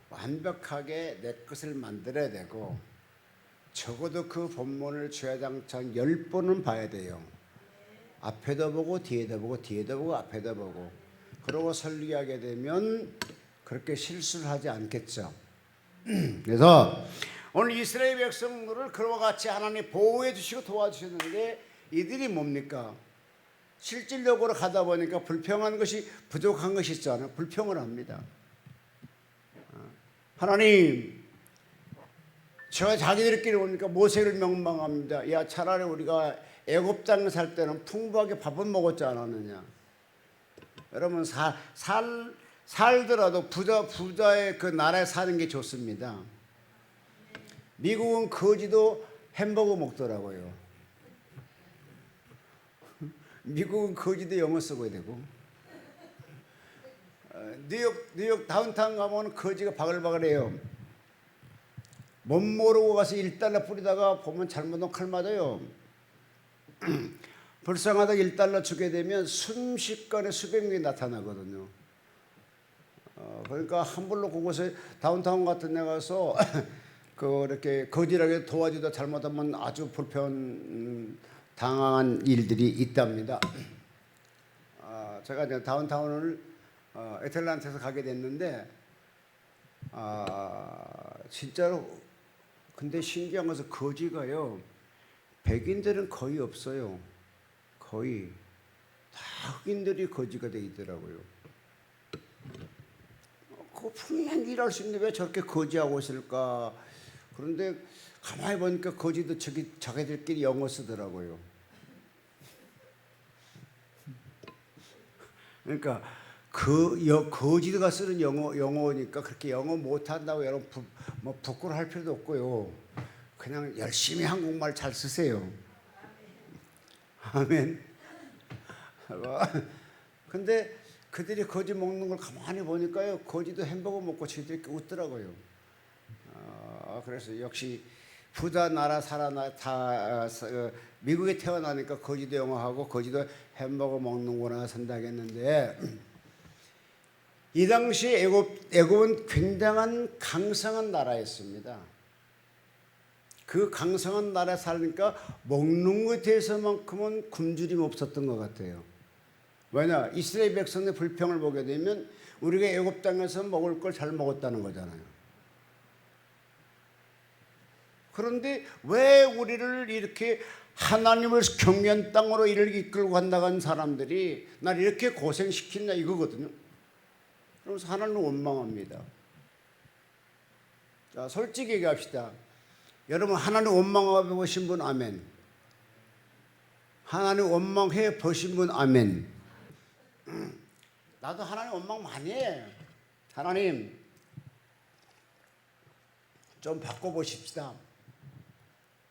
완벽하게 내 것을 만들어야 되고 적어도 그 본문을 주야장창 10번은 봐야 돼요. 앞에도 보고 뒤에도 보고 뒤에도 보고 앞에도 보고. 그러고 설교하게 되면 그렇게 실수를 하지 않겠죠. 그래서 오늘 이스라엘 백성들을 그와 같이 하나님 보호해 주시고 도와주셨는데 이들이 뭡니까? 실질적으로 가다 보니까 불평한 것이 부족한 것이 있잖아요. 불평을 합니다. 하나님, 저 자기들끼리 오니까 모세를 명망합니다. 야, 차라리 우리가 애굽 땅에 살 때는 풍부하게 밥은 먹었지 않았느냐. 여러분 살더라도 부자의 그 나라에 사는 게 좋습니다. 미국은 거지도 햄버거 먹더라고요. 미국은 거지도 영어 쓰고 되고. 뉴욕 다운타운 가면 거지가 바글바글해요. 못 모르고 가서 $1 뿌리다가 보면 잘못하면 칼 맞아요. 불쌍하다 $1 주게 되면 순식간에 수백 명이 나타나거든요. 그러니까 함부로 그곳에 다운타운 같은 데 가서 이렇게 거지라게 도와주다 잘못하면 아주 불편 당한 일들이 있답니다. 제가 이제 다운타운을 애틀란타에서 가게 됐는데 진짜로 근데 신기한 것은 거지가요 백인들은 거의 없어요. 거의 다 흑인들이 거지가 돼 있더라고요. 그거 분명히 일할 수 있는데 왜 저렇게 거지하고 있을까? 그런데 가만히 보니까 거지도 자기들끼리 영어 쓰더라고요. 그러니까 거지가 쓰는 영어니까 그렇게 영어 못한다고 여러분 부끄러워할 필요도 없고요. 그냥 열심히 한국말 잘 쓰세요. 아멘. 근데 그들이 거지 먹는 걸 가만히 보니까요, 거지도 햄버거 먹고 저희들이 웃더라고요. 그래서 역시 부자 나라 미국에 태어나니까 거지도 영어하고 거지도 햄버거 먹는구나 생각했는데 이 당시 애굽은 굉장한 강성한 나라였습니다. 그 강성한 나라에 살니까 먹는 것에 대해서만큼은 굶주림 없었던 것 같아요. 왜냐? 이스라엘 백성의 불평을 보게 되면 우리가 애굽 땅에서 먹을 걸 잘 먹었다는 거잖아요. 그런데 왜 우리를 이렇게 하나님을 경외한 땅으로 이를 이끌고 간다는 사람들이 날 이렇게 고생시키냐 이거거든요. 그래서 하나님은 원망합니다. 자, 솔직히 얘기합시다. 여러분 하나님 원망해 보신 분 아멘. 하나님 원망해 보신 분 아멘. 나도 하나님 원망 많이 해. 하나님 좀 바꿔보십시다.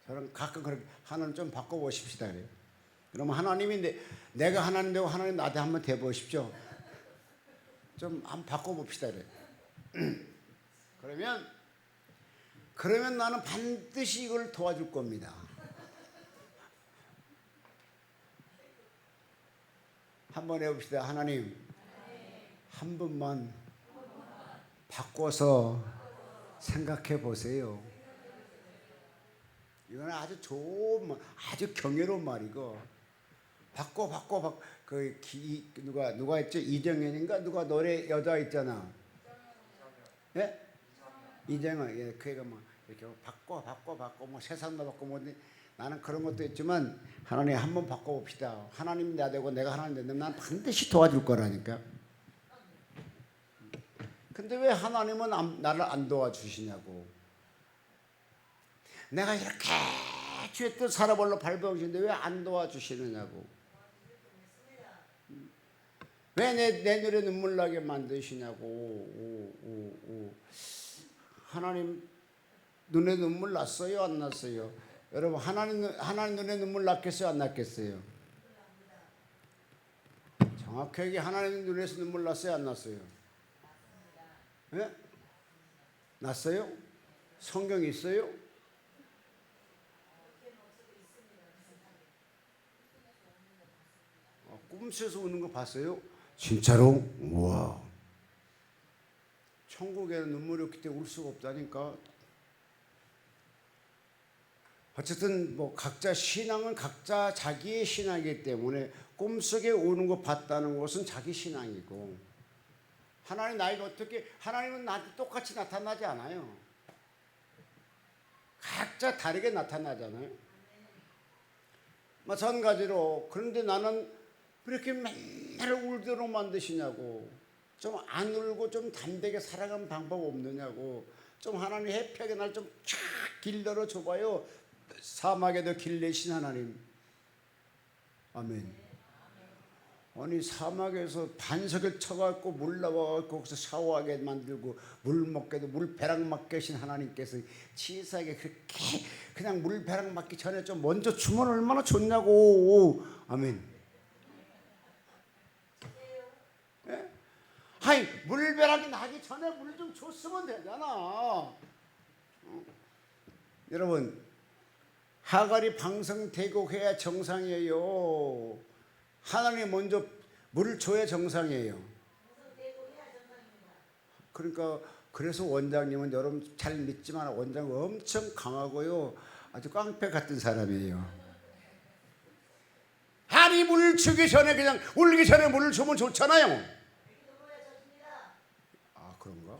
저는 가끔 그렇게 하나님 좀 바꿔보십시다 그래요. 그러면 하나님인데 내가 하나님 되고 하나님 나한테 한번 대보십시오. 좀 한번 바꿔봅시다 그래요. 그러면 나는 반드시 이걸 도와줄 겁니다. 한번 해봅시다. 하나님 한 번만 바꿔서 생각해 보세요. 이건 아주 좋은 말, 아주 경외로운 말이고 바꿔 누가 했죠? 이정현인가 누가 노래 여자 있잖아. 예? 이정현. 예, 그 애가 뭐 이렇게 바꿔 뭐 세상도 바꿔 뭐 나는 그런 것도 있지만 하나님 한번 바꿔봅시다. 하나님 나 되고 내가 하나님 되면 난 반드시 도와줄 거라니까. 근데 왜 하나님은 나를 안 도와주시냐고. 내가 이렇게 주의 뜻 살아보려 발버둥치는데 왜 안 도와주시느냐고. 왜 내 눈에 눈물 나게 만드시냐고. 하나님 눈에 눈물 났어요 안 났어요? 여러분 하나님 눈에 눈물 났겠어요 안 났겠어요? 정확하게 하나님 눈에서 눈물 났어요 안 났어요? 네? 났어요? 성경 있어요? 꿈속에서 우는 거 봤어요? 진짜로? 우와. 천국에는 눈물이 없기 때문에 울 수가 없다니까. 어쨌든 뭐 각자 신앙은 각자 자기의 신앙이기 때문에 꿈속에 우는 거 봤다는 것은 자기 신앙이고, 하나님 나에게 어떻게, 하나님은 나한테 똑같이 나타나지 않아요. 각자 다르게 나타나잖아요. 마찬가지로 그런데 나는 왜 이렇게 맨날 울도록 만드시냐고. 좀 안 울고 좀 담대하게 살아가는 방법 없느냐고. 좀 하나님 해피하게 날 좀 쫙 길들여 줘봐요. 사막에도 길 내신 하나님. 아멘. 아니 사막에서 반석을 쳐갖고 물 나와갖고 거기서 샤워하게 만들고 물 먹게도 물벼락 맞게 하신 하나님께서 치사하게 그렇게 그냥 물벼락 맞기 전에 좀 먼저 주면 얼마나 좋냐고. 아멘. 예? 아니 물벼락이 나기 전에 물 좀 줬으면 되잖아. 여러분 하갈이 방성대곡해야 정상이에요. 하나님 먼저 물을 줘야 정상이에요. 그러니까 그래서 원장님은 여러분 잘 믿지만 원장은 엄청 강하고요. 아주 깡패 같은 사람이에요. 아니 물을 주기 전에 그냥 울기 전에 물을 주면 좋잖아요. 아 그런가?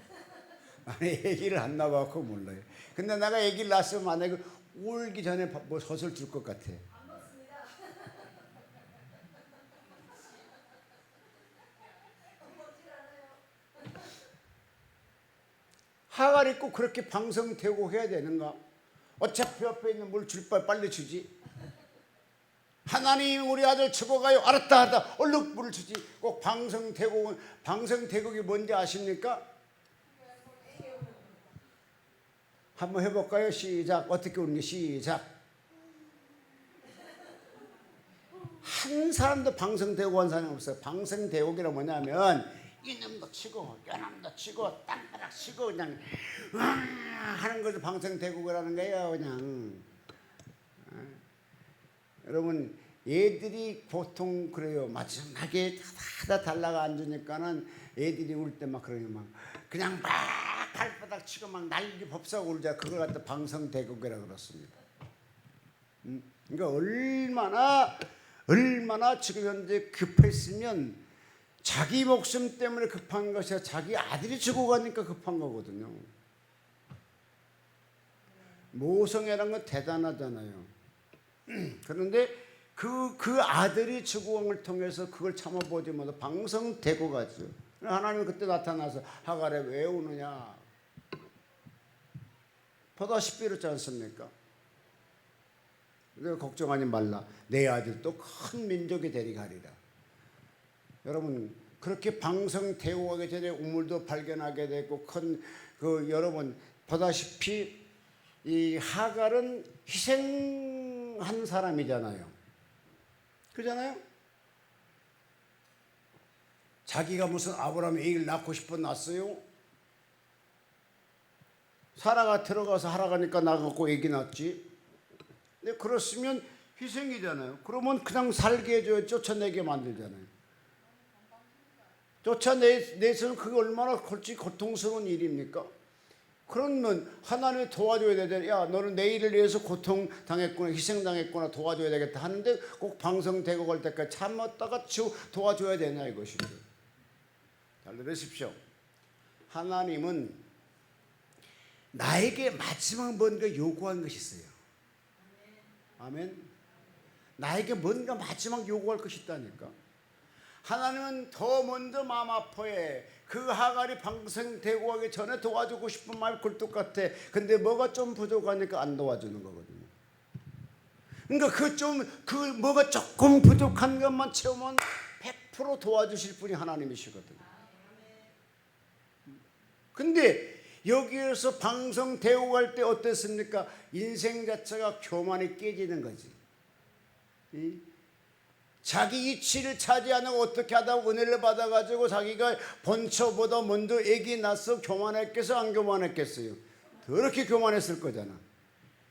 아니 애기를 안 낳아갖고 몰라요. 근데 내가 애기를 낳았으면 만약에 울기 전에 뭐 젖을 줄 것 같아. 하갈이 꼭 그렇게 방성되고 해야 되는가? 어차피 옆에 있는 물 줄 바 빨리 주지. 하나님 우리 아들 죽어가요. 알았다 얼른 물을 주지. 꼭 방성대곡이 뭔지 아십니까? 한번 해볼까요? 시작. 어떻게 우는 게 시작. 한 사람도 방성대곡 한 사람이 없어요. 방성대곡이란 뭐냐면 이놈도 치고 요놈도 치고 땅바닥 치고 그냥 하는 것을 방성대곡이라는 거예요. 그냥 여러분 애들이 보통 그래요. 마지막에 다 달라가 앉으니까는 애들이 울 때 막 그러요. 막 그냥 막 발바닥 치고 막 난리 법사고 울자. 그걸 갖다 방성대곡이라고 그렇습니다. 그러니까 얼마나 지금 현재 급했으면 자기 목숨 때문에 급한 것이 자기 아들이 죽어가니까 급한 거거든요. 모성애라는 건 대단하잖아요. 그런데 그 아들이 죽음을 통해서 그걸 참아보지 못해 방성되고 가죠. 하나님은 그때 나타나서 하갈에 왜 우느냐, 보다시피 이렇지 않습니까? 걱정하지 말라, 내 아들도 큰 민족이 되리 가리라. 여러분, 그렇게 방성되고 가기 전에 우물도 발견하게 되고 여러분 보다시피 이 하갈은 희생한 사람이잖아요. 그잖아요. 자기가 무슨 아브라함의 애를 낳고 싶어 낳았어요? 사라가 들어가서 하라 가니까 나가고 애기 낳지. 근데 그렇으면 희생이잖아요. 그러면 그냥 살게 해줘야 쫓아내게 만들잖아요. 쫓아내서는 그게 얼마나 고통스러운 일입니까? 그러면 하나님이 도와줘야 되잖아요. 야, 너는 내 일을 위해서 고통당했구나, 희생당했구나, 도와줘야 되겠다 하는데 꼭 방성되고 갈 때까지 참았다가 도와줘야 되냐 이것이죠. 잘 들으십시오. 하나님은 나에게 마지막 뭔가 요구한 것이 있어요. 아멘. 나에게 뭔가 마지막 요구할 것이 있다니까. 하나님은 더 먼저 마음 아파해. 그 하갈이 방생되고 가기 전에 도와주고 싶은 마음이 굴뚝 같아. 근데 뭐가 좀 부족하니까 안 도와주는 거거든요. 그러니까 뭐가 조금 부족한 것만 채우면 100% 도와주실 분이 하나님이시거든요. 근데 여기에서 방성되고 갈 때 어땠습니까? 인생 자체가 교만이 깨지는 거지. 자기 이치를 차지하는 거 어떻게 하다가 은혜를 받아가지고 자기가 본처보다 먼저 애기 낳아서 교만했겠어, 안 교만했겠어요? 더럽게 교만했을 거잖아.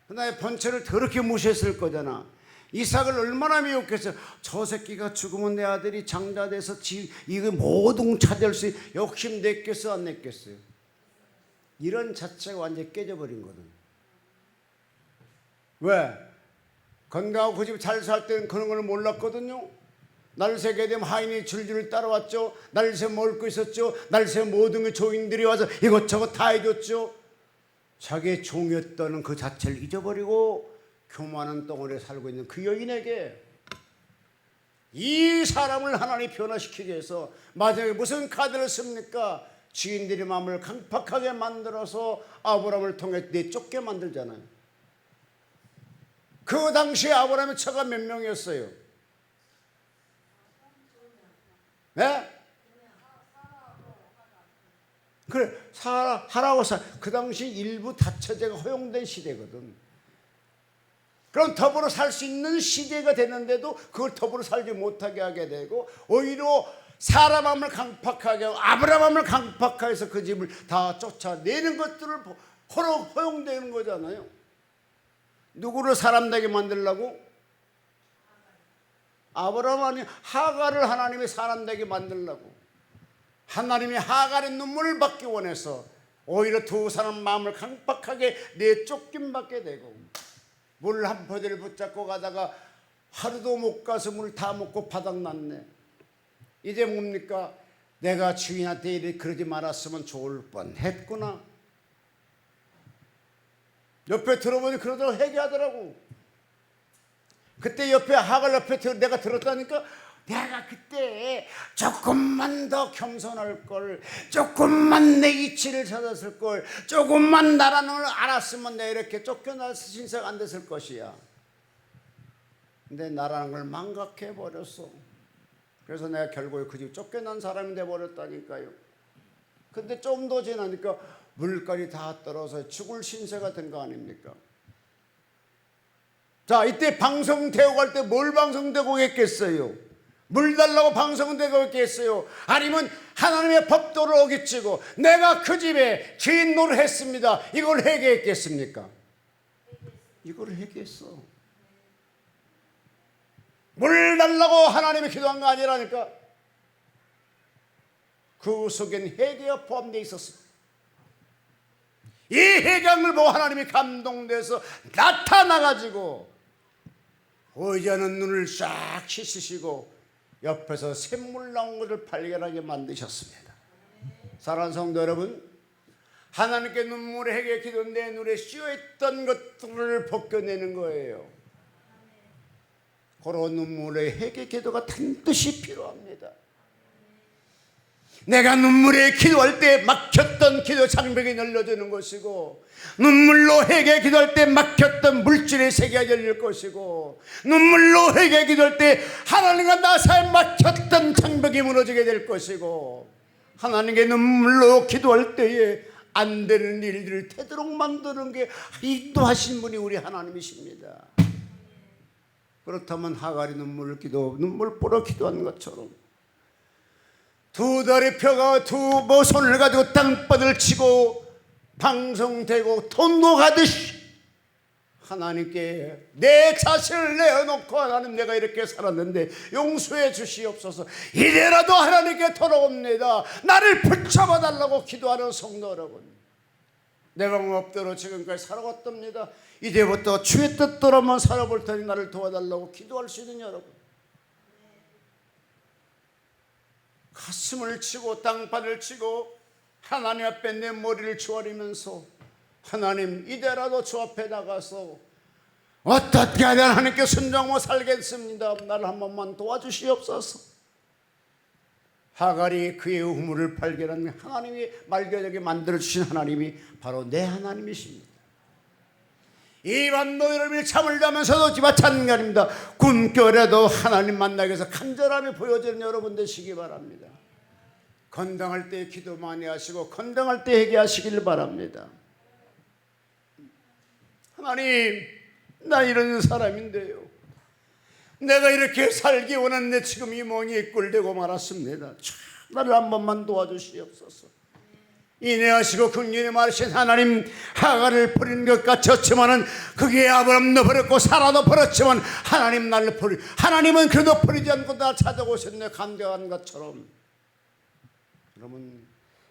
그다음에 본처를 더럽게 무시했을 거잖아. 이삭을 얼마나 미웠겠어요. 저 새끼가 죽으면 내 아들이 장자돼서 이거 모든 차지할 수 욕심 냈겠어, 안 냈겠어요? 이런 자체가 완전히 깨져버린 거든. 왜? 건강하고 그 집 잘 살 때는 그런 걸 몰랐거든요. 날새게 되면 하인이 줄줄 따라왔죠. 날새 먹을 거 있었죠. 날새 모든 그 종인들이 와서 이것저것 다 해줬죠. 자기의 종이었다는 그 자체를 잊어버리고 교만한 덩어리에 살고 있는 그 여인에게 이 사람을 하나님이 변화시키기 위해서 마지막에 무슨 카드를 씁니까? 주인들의 마음을 강팍하게 만들어서 아브라함을 통해 내쫓게 만들잖아요. 그 당시에 아브라함의 처가 몇 명이었어요? 네? 그래, 하라고 그 당시 일부 다처제가 허용된 시대거든. 그럼 더불어 살 수 있는 시대가 됐는데도 그걸 더불어 살지 못하게 하게 되고 오히려 사람 마음을 강팍하게 하고 아브라함 마음을 강팍하게 해서 그 집을 다 쫓아내는 것들을 허용되는 거잖아요. 누구를 사람 되게 만들려고? 아브라함 아니 하갈을 하나님이 사람 되게 만들려고. 하나님이 하갈의 눈물을 받기 원해서 오히려 두 사람 마음을 강팍하게 내쫓긴 받게 되고 물 한 포대를 붙잡고 가다가 하루도 못 가서 물 다 먹고 바닥났네. 이제 뭡니까? 내가 주인한테 이렇게 그러지 말았으면 좋을 뻔했구나. 옆에 들어보니 그러더라고, 회개하더라고. 그때 옆에 하갈 옆에 내가 들었다니까. 내가 그때 조금만 더 겸손할 걸, 조금만 내 이치를 찾았을 걸, 조금만 나라는 걸 알았으면 내가 이렇게 쫓겨나서 신세가 안 됐을 것이야. 근데 나라는 걸 망각해 버렸어. 그래서 내가 결국에 그 집 쫓겨난 사람이 돼 버렸다니까요. 근데 좀 더 지나니까 물깔이 다 떨어서 죽을 신세가 된 거 아닙니까? 자, 이때 방송되고 갈 때 뭘 방송되고 했겠어요? 물 달라고 방송되고 있겠어요? 아니면 하나님의 법도를 어기치고 내가 그 집에 주인 노릇했습니다, 이걸 회개했겠습니까? 이걸 회개했어. 물 달라고 하나님이 기도한 거 아니라니까. 그 속엔 회개가 포함되어 있었어. 이 회개함을 보고 하나님이 감동돼서 나타나가지고 의자는 눈을 싹 씻으시고 옆에서 샘물 나온 것을 발견하게 만드셨습니다. 사랑하는 성도 여러분, 하나님께 눈물의 회개 기도 내 눈에 씌어있던 것들을 벗겨내는 거예요. 그런 눈물의 회개 기도가 반드시 필요합니다. 내가 눈물에 기도할 때 막혔던 기도 장벽이 열려지는 것이고, 눈물로 회개 기도할 때 막혔던 물질의 세계가 열릴 것이고, 눈물로 회개 기도할 때 하나님과 나 사이에 막혔던 장벽이 무너지게 될 것이고, 하나님께 눈물로 기도할 때에 안 되는 일들을 되도록 만드는 게 인도하신 분이 우리 하나님이십니다. 그렇다면 하갈이 눈물 뿌려 기도한 것처럼 두 다리 펴가 두 손을 가지고 땅바닥을 치고 방송되고 통로 가듯이 하나님께 내 자신을 내어놓고, 하나님 내가 이렇게 살았는데 용서해 주시옵소서, 이래라도 하나님께 돌아옵니다, 나를 붙잡아 달라고 기도하는 성도 여러분, 내가 마음대로 지금까지 살아왔답니다, 이제부터 주의 뜻대로만 살아볼 테니 나를 도와달라고 기도할 수 있는 여러분, 가슴을 치고 땅바닥을 치고 하나님 앞에 내 머리를 조아리면서, 하나님 이제라도 주 앞에 나가서 어떻게 하면 하나님께 순종하고 살겠습니다, 나를 한 번만 도와주시옵소서. 하갈이 그의 우물을 발견한 하나님이 말겨되게 만들어주신 하나님이 바로 내 하나님이십니다. 이 밤 너희를 잠을 자면서도 마찬가지입니다. 꿈결에도 하나님 만나기 위해서 간절함이 보여지는 여러분 되시기 바랍니다. 건강할 때 기도 많이 하시고 건강할 때 회개하시길 바랍니다. 하나님, 나 이런 사람인데요, 내가 이렇게 살기 원했는데 지금 이 멍이 꿀되고 말았습니다. 나를 한 번만 도와주시옵소서. 인내하시고 긍휼히 말하신 하나님, 하갈을 버린 것 같았지만은 그게 아브람도 버렸고 사라도 버렸지만 하나님 나를 하나님은 그래도 버리지 않고 나 찾아오셨네, 감격한 것처럼. 여러분,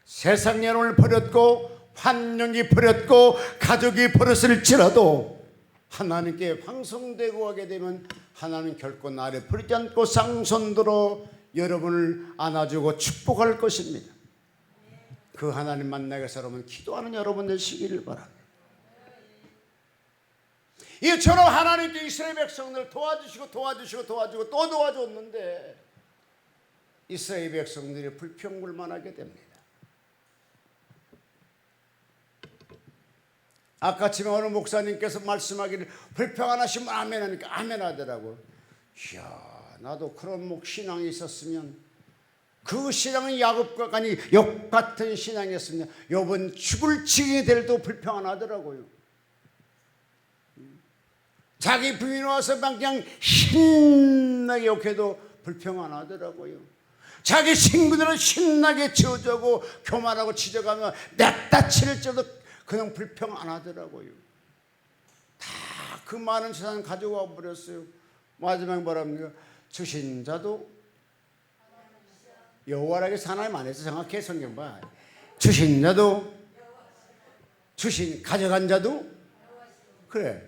세상 여론을 버렸고 환경이 버렸고 가족이 버렸을지라도 하나님께 방송되고 하게 되면 하나님 결코 나를 버리지 않고 상손들어 여러분을 안아주고 축복할 것입니다. 그 하나님 만나기 위해서 여러분 기도하는 여러분 되시기를 바랍니다. 이처럼 하나님께 이스라엘 백성들 도와주시고 또 도와줬는데 이스라엘 백성들이 불평불만하게 됩니다. 아까 지금 어느 목사님께서 말씀하기를 불평 안 하시면 아멘 하니까 아멘 하더라고. 이야, 나도 그런 신앙이 있었으면, 그 신앙은 욥 같은 신앙이었으면 욥은 죽을 지경이 될도 불평 안 하더라고요. 자기 부인 와서 그냥 신나게 욕해도 불평 안 하더라고요. 자기 친구들은 신나게 저주하고 교만하고 지적하며 냈다 칠지라도 그냥 불평 안 하더라고요. 다 그 많은 재산 가져와 버렸어요. 마지막에 뭐랍니까? 주신 자도 여호와라고 하나님 안에서 정확히 성경 봐. 주신 자도 가져간 자도 그래.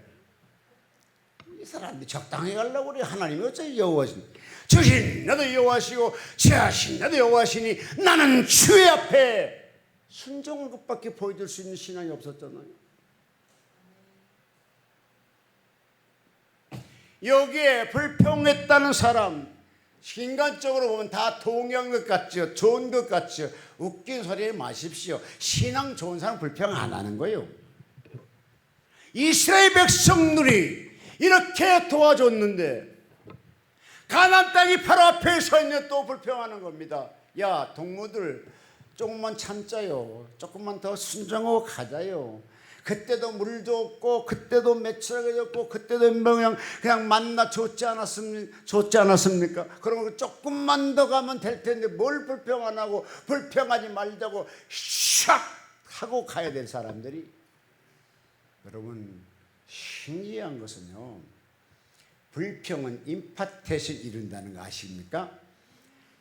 이 사람들이 적당히 가려고 그래. 하나님이 어째 여호와시니, 주신 자도 여호와시고 제하신 자도 여호와시니 나는 주의 앞에 순종을 것밖에 보여줄 수 있는 신앙이 없었잖아요. 여기에 불평했다는 사람, 인간적으로 보면 다 동의한 것 같죠. 좋은 것 같죠. 웃긴 소리 마십시오. 신앙 좋은 사람 불평 안 하는 거예요. 이스라엘 백성들이 이렇게 도와줬는데 가나안 땅이 바로 앞에 서 있는데 또 불평하는 겁니다. 야, 동무들 조금만 참자요. 조금만 더 순종하고 가자요. 그때도 물 줬고 그때도 매출하게 줬고 그때도 그냥 만나 줬지 않았습니까? 그러면 조금만 더 가면 될 텐데 뭘 불평 안 하고 불평하지 말자고 샥 하고 가야 될 사람들이, 여러분 신기한 것은요, 불평은 임파테이션 이룬다는 거 아십니까?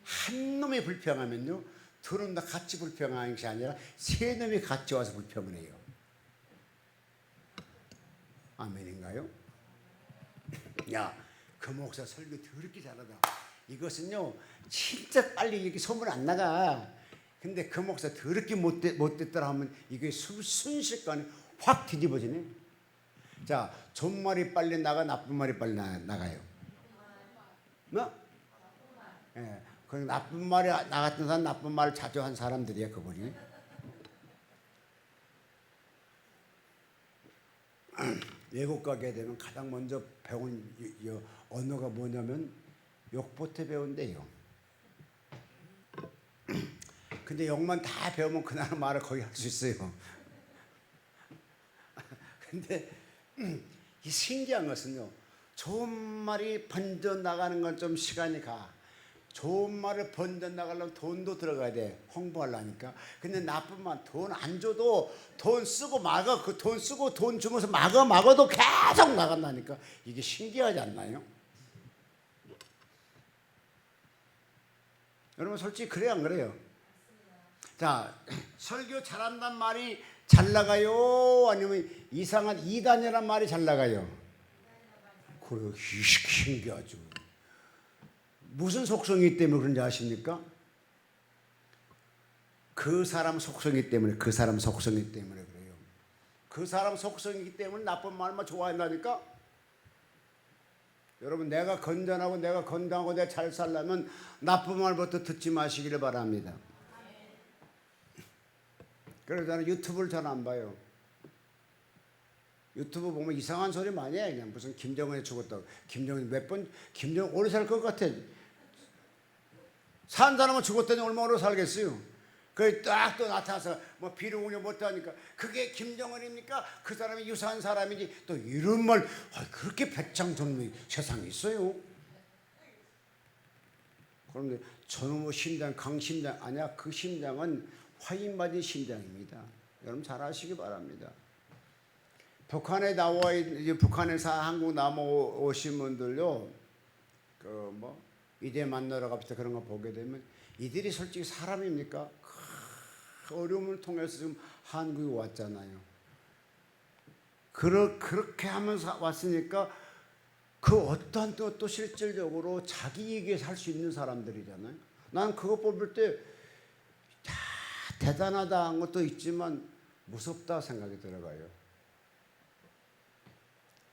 한 놈이 불평하면요 두 놈 다 같이 불평하는 것이 아니라 세 놈이 같이 와서 불평을 해요. 아멘인가요? 야, 그 목사 설교 더럽게 잘하다. 이것은요 진짜 빨리 이렇게 소문 안 나가. 근데 그 목사 더럽게 못됐더라 하면 이게 순식간에 확 뒤집어지네. 자, 좋은 말이 빨리 나가, 나쁜 말이 빨리 나가요. 뭐? 예, 그 나쁜 말이 나갔던 사람, 나쁜 말을 자주 한 사람들이야 그분이. 외국 가게 되면 가장 먼저 배운 언어가 뭐냐면 욕보태 배운대요. 근데 욕만 다 배우면 그 나라 말을 거의 할 수 있어요. 근데 이 신기한 것은요, 좋은 말이 번져 나가는 건 좀 시간이 가. 좋은 말을 번져 나가려면 돈도 들어가야 돼. 홍보하려니까. 근데 나쁜 말, 돈 안 줘도 돈 쓰고 막아. 그 돈 쓰고 돈 주면서 막아도 계속 나간다니까. 이게 신기하지 않나요? 여러분 솔직히 그래요 안 그래요? 자, 설교 잘한다는 말이 잘 나가요? 아니면 이상한 이단이란 말이 잘 나가요? 그래요. 신기하죠. 무슨 속성이기 때문에 그런지 아십니까? 그 사람 속성이기 때문에, 그 사람 속성이기 때문에 그래요. 그 사람 속성이기 때문에 나쁜 말만 좋아한다니까? 여러분, 내가 건전하고 내가 건강하고 내가 잘 살려면 나쁜 말부터 듣지 마시기를 바랍니다. 그래서 저는 유튜브를 잘 안 봐요. 유튜브 보면 이상한 소리 많이 해. 그냥 무슨 김정은이 죽었다고. 김정은 오래 살 것 같아. 산 사람은 죽었더니 얼마나 오래 살겠어요. 그 딱 또 나타나서 뭐 비룡을 못하니까 그게 김정은입니까? 그 사람이 유사한 사람이지. 또 이런 말, 그렇게 배짱전문이 세상에 있어요. 그런데 저놈의 심장, 강심장 아니야. 그 심장은 화인 맞은 심장입니다. 여러분 잘 아시기 바랍니다. 북한에 나와 이제 북한에서 한국 남아오신 분들요, 이제 만나러 갑시다 그런 거 보게 되면 이들이 솔직히 사람입니까? 그 어려움을 통해서 지금 한국에 왔잖아요. 그렇게 하면서 왔으니까 그 어떠한 또 실질적으로 자기 얘기에 살 수 있는 사람들이잖아요. 난 그거 뽑을 때 다 대단하다는 것도 있지만 무섭다 생각이 들어가요.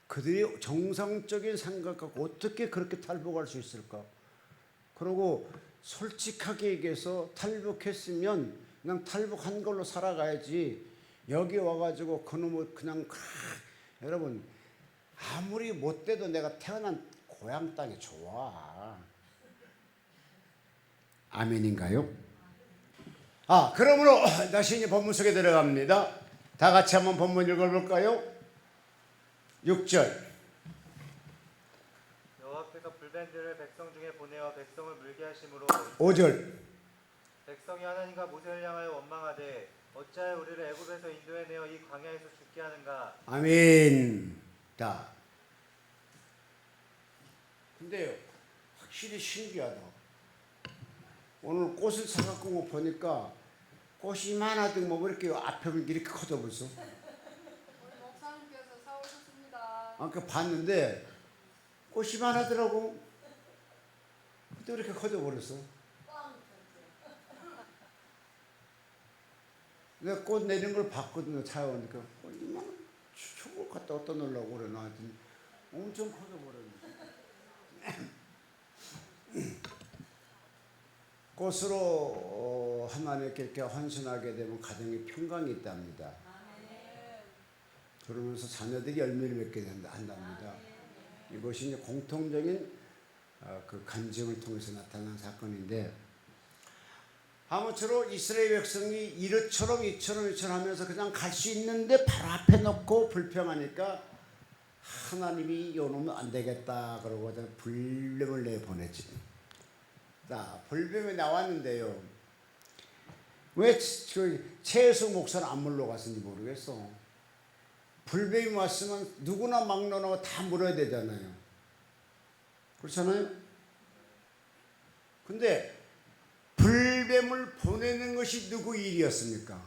그들이 정상적인 생각 갖고 어떻게 그렇게 탈북할 수 있을까? 그리고 솔직하게 얘기해서 탈북했으면 그냥 탈북한 걸로 살아가야지. 여기 와가지고 그놈을 그냥 여러분 아무리 못돼도 내가 태어난 고향 땅이 좋아. 아멘인가요? 그러므로 다시 이제 본문 속에 들어갑니다. 다 같이 한번 본문 읽어볼까요? 6절. 여호와께서 불뱀들을 백성 중에 보내어 백성을 물게 하심으로 5절. 백성이 하나님과 모세를 향하여 원망하되 어찌하여 우리를 애굽에서 인도해내어 이 광야에서 죽게 하는가. 아멘. 자, 근데요 확실히 신기하다. 오늘 꽃을 사갖고 보니까 꽃이 많아도 뭐 이렇게 앞에 이렇게 커져 벌써. 우리 목사님께서 사오셨습니다. 아까 봤는데 꽃이 많아더라고. 또 이렇게 커져 버렸어. 내가 꽃 내린 걸 봤거든요. 차에 오니까 이만 저걸 갖다 어디다 놓으려고 그래 나한테. 엄청 커져 버렸네. 꽃으로 하나님께 이렇게 헌신하게 되면 가정에 평강이 있답니다. 그러면서 자녀들이 열매를 맺게 한답니다. 이것이 이제 공통적인 그 간증을 통해서 나타난 사건인데, 아무쪼록 이스라엘 백성이 이처럼 하면서 그냥 갈 수 있는데 바로 앞에 놓고 불평하니까 하나님이 요놈은 안 되겠다 그러고 불뱀을 내보내지. 자, 불뱀이 나왔는데요. 왜 최수 목사는 안 물러갔는지 모르겠어. 불뱀이 왔으면 누구나 막론하고 다 물어야 되잖아요. 그렇잖아요? 근데 불뱀을 보내는 것이 누구 일이었습니까?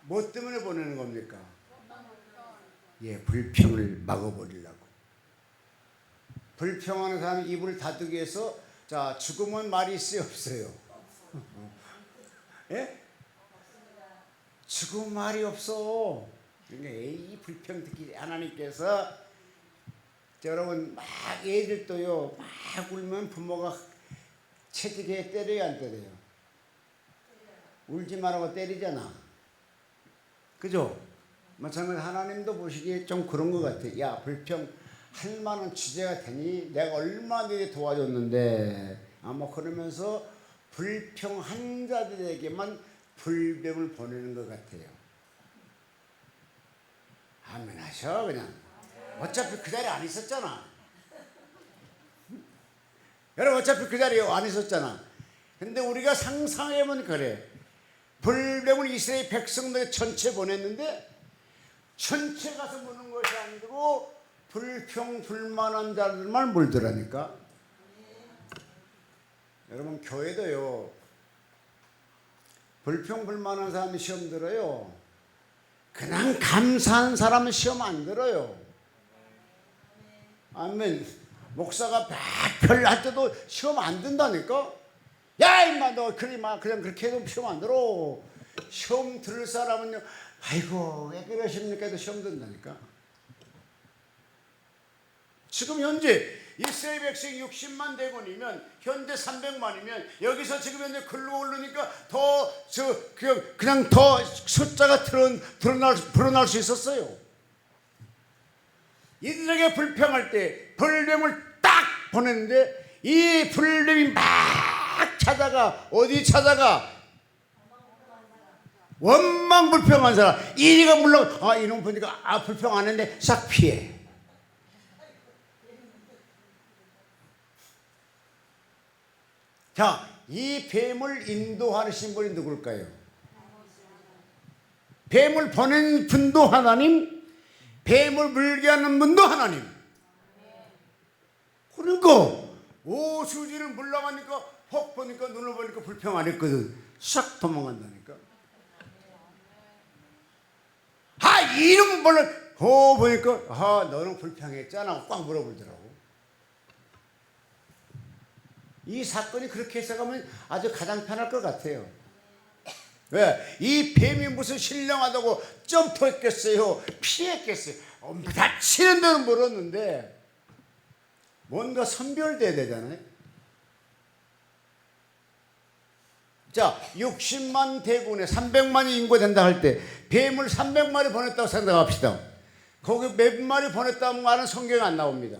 뭐 때문에 보내는 겁니까? 불평을 막아버리려고. 불평하는 사람이 입을 닫기 위해서, 자, 죽으면 말이 있어요 없어요? 예? 지금 말이 없어. 그러니까 이 불평 듣기 하나님께서 여러분 막 애들도요 막 울면 부모가 채찍에 때려야 안 때려요? 울지 말라고 때리잖아. 그죠? 마찬가지로 하나님도 보시기에 좀 그런 것 같아. 야 불평 할 만한 주제가 되니 내가 얼마나 너희 도와줬는데 아마 그러면서 불평한 자들에게만 불뱀을 보내는 것 같아요. 아멘 하셔 그냥. 어차피 그 자리에 안 있었잖아. 여러분 어차피 그 자리에 안 있었잖아. 근데 우리가 상상해보면 그래. 불뱀을 이스라엘 백성들 전체 보냈는데 전체 가서 무는 것이 아니고 불평 불만한 자들만 물더라니까. 여러분 교회도요 불평 불만한 사람이 시험 들어요. 그냥 감사한 사람은 시험 안 들어요. 아멘. 목사가 별 할 때도 시험 안 든다니까. 야 임마 너 그냥 그렇게 해도 시험 안 들어. 시험 들을 사람은요 아이고 왜 그러십니까 해도 시험 든다니까. 지금 현재 이스라엘 백성 60만 대군이면 현재 300만이면 여기서 지금 현재 글로 오르니까 그냥 더 숫자가 불어날 수 있었어요. 이들에게 불평할 때 불뱀을 딱 보냈는데 이 불뱀이 막 찾아가. 어디 찾아가? 원망 불평한 사람. 이리가 물러가. 이놈 보니까 불평 안 했는데 싹 피해. 자, 이 뱀을 인도하신 분이 누굴까요? 뱀을 보낸 분도 하나님, 뱀을 물게 하는 분도 하나님. 그러니까 오수지를 물러가니까 혹 보니까 눈을 보니까 불평 안 했거든. 싹 도망간다니까. 이름 몰라. 보니까 너는 불평했잖아. 꽉 물어보더라고. 이 사건이 그렇게 해석하면 아주 가장 편할 것 같아요. 왜? 이 뱀이 무슨 신령하다고 점프했겠어요? 피했겠어요? 다치는 데는 멀었는데 뭔가 선별돼야 되잖아요. 자, 60만 대군에 300만이 인구가 된다 할 때 뱀을 300마리 보냈다고 생각합시다. 거기 몇 마리 보냈다는 말은 성경에 안 나옵니다.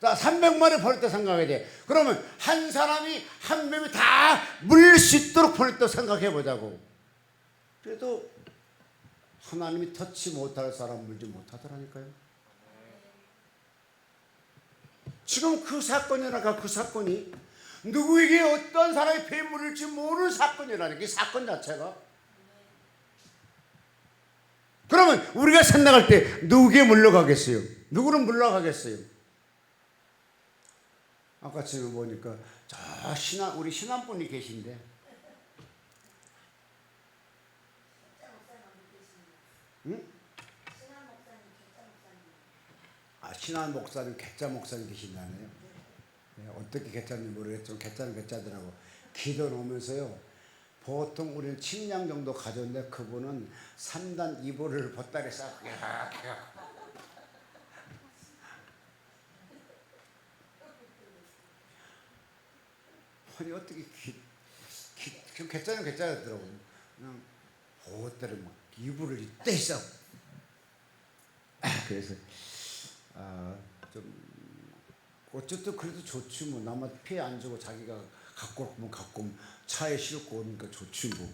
자, 300마리 보냈다고 생각해야 돼. 그러면 한 사람이 한 뱀이 다 물릴 수 있도록 보냈다고 생각해 보자고. 그래도 하나님이 터치 못할 사람 물지 못하더라니까요. 지금 그 사건이 누구에게 어떤 사람이 뱀 물릴지 모르는 사건이라니까. 이 사건 자체가. 그러면 우리가 생각할 때 누구에게 물러가겠어요? 누구는 물러가겠어요? 아까 지금 보니까 우리 신앙분이 계신데. 응? 신한 목사님, 개짜 목사님 계신다네요. 네, 어떻게 개짜인지 모르겠지만 개짜는 개짜더라고. 기도 오면서요. 보통 우리는 침량 정도 가졌는데 그분은 3단 이불을 보따리 싸고 아니 어떻게 좀 개짜는 개짜더라고. 그냥 보따리 막 이불을 이때 싸고. 그래서 좀 어쨌든 그래도 좋지 뭐. 남한테 피해 안 주고 자기가 갖고 오면 차에 싣고 오니까 좋지 뭐.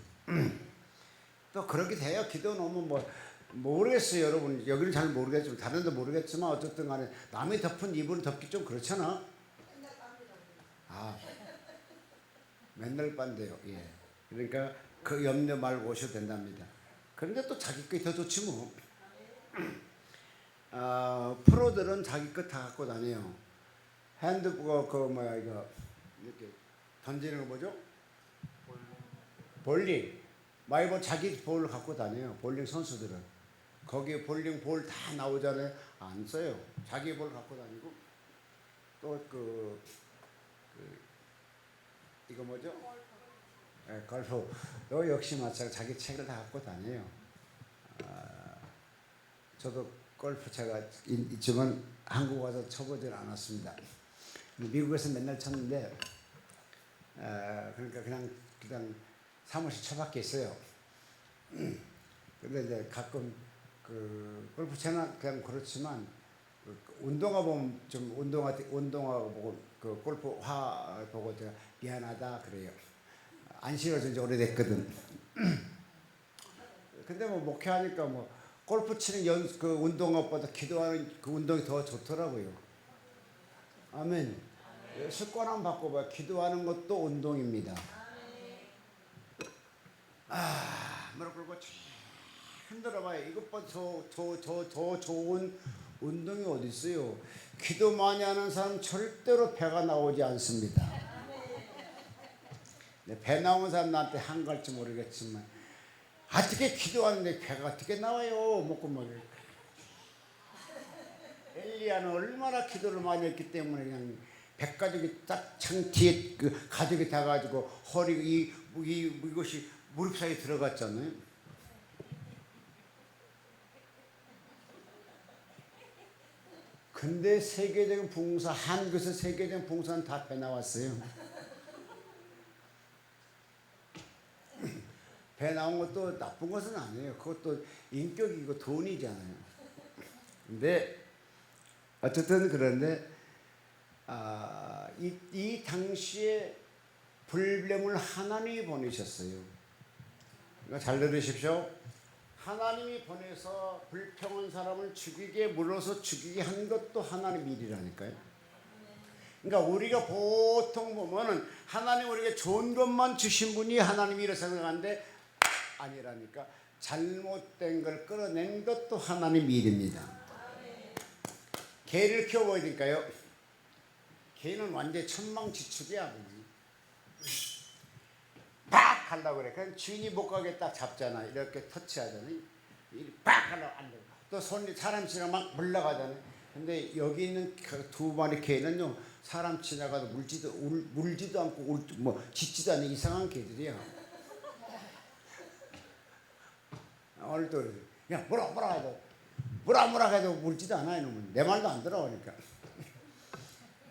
또 그렇게 돼요. 기도 놓으면 뭐 모르겠어요 여러분. 여기는 잘 모르겠지만 다른 데 모르겠지만 어쨌든 간에 남이 덮은 이불을 덮기 좀 그렇잖아. 맨날 빤대요. 예. 그러니까 그 염려 말고 오셔도 된답니다. 그런데 또 자기 게 더 좋지 뭐. 프로들은 자기 것 다 갖고 다녀요. 이거 이렇게 던지는 거 뭐죠? 볼링. 마이볼 자기 볼을 갖고 다녀요. 볼링 선수들은 거기에 볼링 볼 다 나오잖아요. 안 써요. 자기 볼 갖고 다니고 또 이거 뭐죠? 골프도 역시 마찬가지로 자기 책을 다 갖고 다녀요. 저도 골프 제가 있지만 한국 와서 쳐보질 않았습니다. 미국에서 맨날 쳤는데 그러니까 그냥 사무실 쳐밖에 있어요. 근데 이제 가끔 그 골프 채는 그냥 그렇지만 그 운동화 보면 좀 운동화 보고 그 골프 화 보고 제가 미안하다 그래요. 안 신어준 지 오래됐거든. 근데 뭐 목회하니까 뭐 골프 치는 그 운동화보다 기도하는 그 운동이 더 좋더라고요. 아멘. 습관 한번 바꿔봐요. 기도하는 것도 운동입니다. 무릎 꿇고 흔들어봐요. 이것보다 더 좋은 운동이 어디 있어요? 기도 많이 하는 사람 절대로 배가 나오지 않습니다. 배 나오는 사람 나한테 한갈지 모르겠지만 어떻게 기도하는데 배가 어떻게 나와요? 먹고 먹어요. 엘리야는 얼마나 기도를 많이 했기 때문에 그냥 백가죽이 딱 창 뒤에 그 가죽이 다 가지고 허리 이것이 무릎 사이에 들어갔잖아요. 근데 세계적인 봉사, 한국에서 세계적인 봉사는 다 배 나왔어요. 배 나온 것도 나쁜 것은 아니에요. 그것도 인격이고 돈이잖아요. 근데 어쨌든 그런데 이 당시에 불뱀을 하나님이 보내셨어요. 그러니까 잘 들으십시오. 하나님이 보내서 불평한 사람을 죽이게 물어서 죽이게 한 것도 하나님 일이라니까요. 그러니까 우리가 보통 보면은 하나님 우리에게 좋은 것만 주신 분이 하나님이라 생각하는데 아니라니까. 잘못된 걸 끌어낸 것도 하나님 일입니다. 개를 키워보니까요. 개는 완전히 천망지축이야. 팍 하려고 그래. 그냥 주인이 못 가게 딱 잡잖아. 이렇게 터치하잖아. 팍 하려고 안 돼. 또 손이 사람 지나가 막 물러가잖아. 근데 여기 있는 그 두 마리 개는요, 사람 지나가도 물지도 않고 짖지도 않는 이상한 개들이야. 오늘도 야 뭐라 해도 물지도 않아. 이놈은 내 말도 안 들어오니까.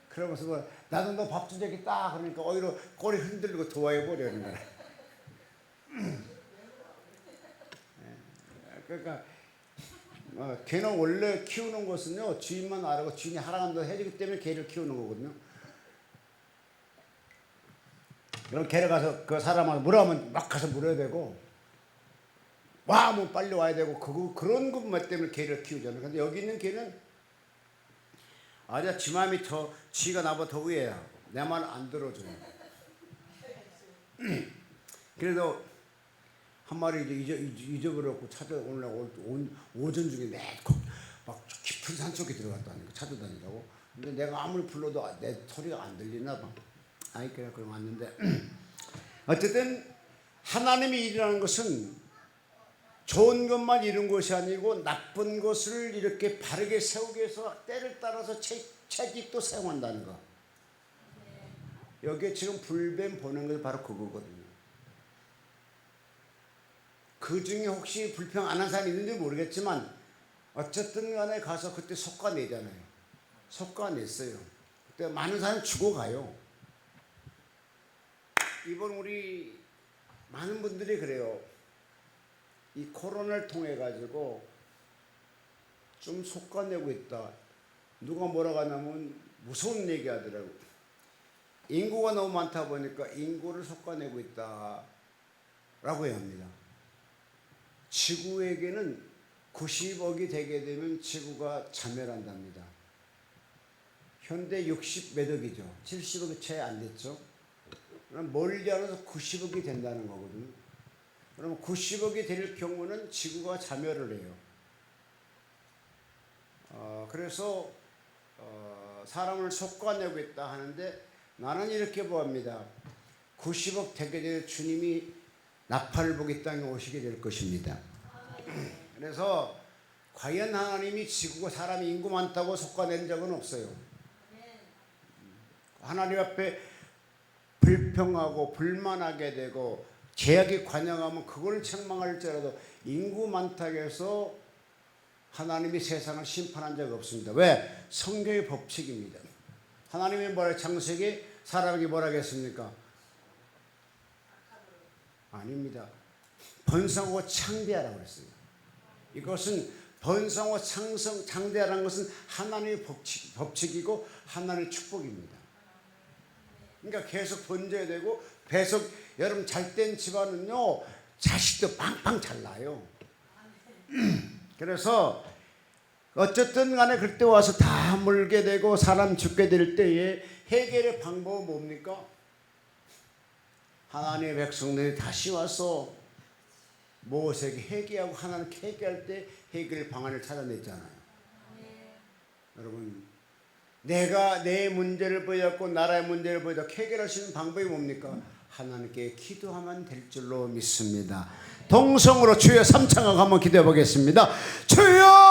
그러면서 뭐 나도 너 밥 주겠다 그러니까 오히려 꼬리 흔들고 도와해 보려는 거야. 그러니까 개는 원래 키우는 것은요, 주인만 알고 주인이 하라는 대로 해주기 때문에 개를 키우는 거거든요. 그럼 개를 가서 그 사람한테 물어하면 막 가서 물어야 되고, 와 하면 빨리 와야 되고, 그런 것만 때문에 개를 키우잖아요. 근데 여기 있는 개는 지 마음이 지가 나보다 더 위에야. 내 말 안 들어줘요. 그래도 한 마리 잊어버렸고 오늘 오전 중에 막 깊은 산 속에 들어갔다니까 찾아다니라고. 근데 내가 아무리 불러도 내 소리가 안 들리나 봐. 그럼 왔는데 어쨌든 하나님이 일이라는 것은 좋은 것만 이룬 것이 아니고 나쁜 것을 이렇게 바르게 세우기 위해서 때를 따라서 채찍도 사용한다는 거. 여기에 지금 불뱀 보낸 게 바로 그거거든요. 그 중에 혹시 불평 안 한 사람이 있는지 모르겠지만 어쨌든 간에 가서 그때 속가내잖아요. 속가냈어요. 그때 많은 사람이 죽어가요. 이번 우리 많은 분들이 그래요. 이 코로나를 통해 가지고 좀 속가내고 있다. 누가 뭐라고 하냐면 무서운 얘기 하더라고. 인구가 너무 많다 보니까 인구를 속가내고 있다 라고 합니다. 지구에게는 90억이 되게 되면 지구가 자멸한답니다. 현대 60 몇 억이죠. 70억이 채 안 됐죠. 그럼 멀리 알아서 90억이 된다는 거거든요. 그럼 90억이 될 경우는 지구가 자멸을 해요. 그래서 사람을 속가내고 있다 하는데 나는 이렇게 보합니다. 90억 되게 되면 주님이 나팔복이 땅에 오시게 될 것입니다. 그래서 과연 하나님이 지구가 사람이 인구 많다고 속가낸 적은 없어요. 하나님 앞에 불평하고 불만하게 되고 죄악이 관영하면 그걸 책망할지라도 인구 많다고 해서 하나님이 세상을 심판한 적 없습니다. 왜? 성경의 법칙입니다. 하나님이 뭐라 창세기 사람에게 뭐라 했습니까? 아닙니다. 번성하고 창대하라고 그랬어요. 이것은 번성하고 창대하라는 것은 하나님의 법칙이고 하나님의 축복입니다. 그러니까 계속 번져야 되고 계속 여러분 잘된 집안은요 자식도 빵빵 잘 나요. 그래서 어쨌든 간에 그때 와서 다 물게 되고 사람 죽게 될 때에 해결의 방법은 뭡니까? 하나님의 백성들이 다시 와서 모세에게 회개하고 하나님께 회개할 때 해결 방안을 찾아냈잖아요. 여러분, 내가 내 문제를 보여갖고 나라의 문제를 보여갖고 해결할 수 있는 방법이 뭡니까? 하나님께 기도하면 될 줄로 믿습니다. 동성으로 주여 삼창하고 한번 기도해 보겠습니다. 주여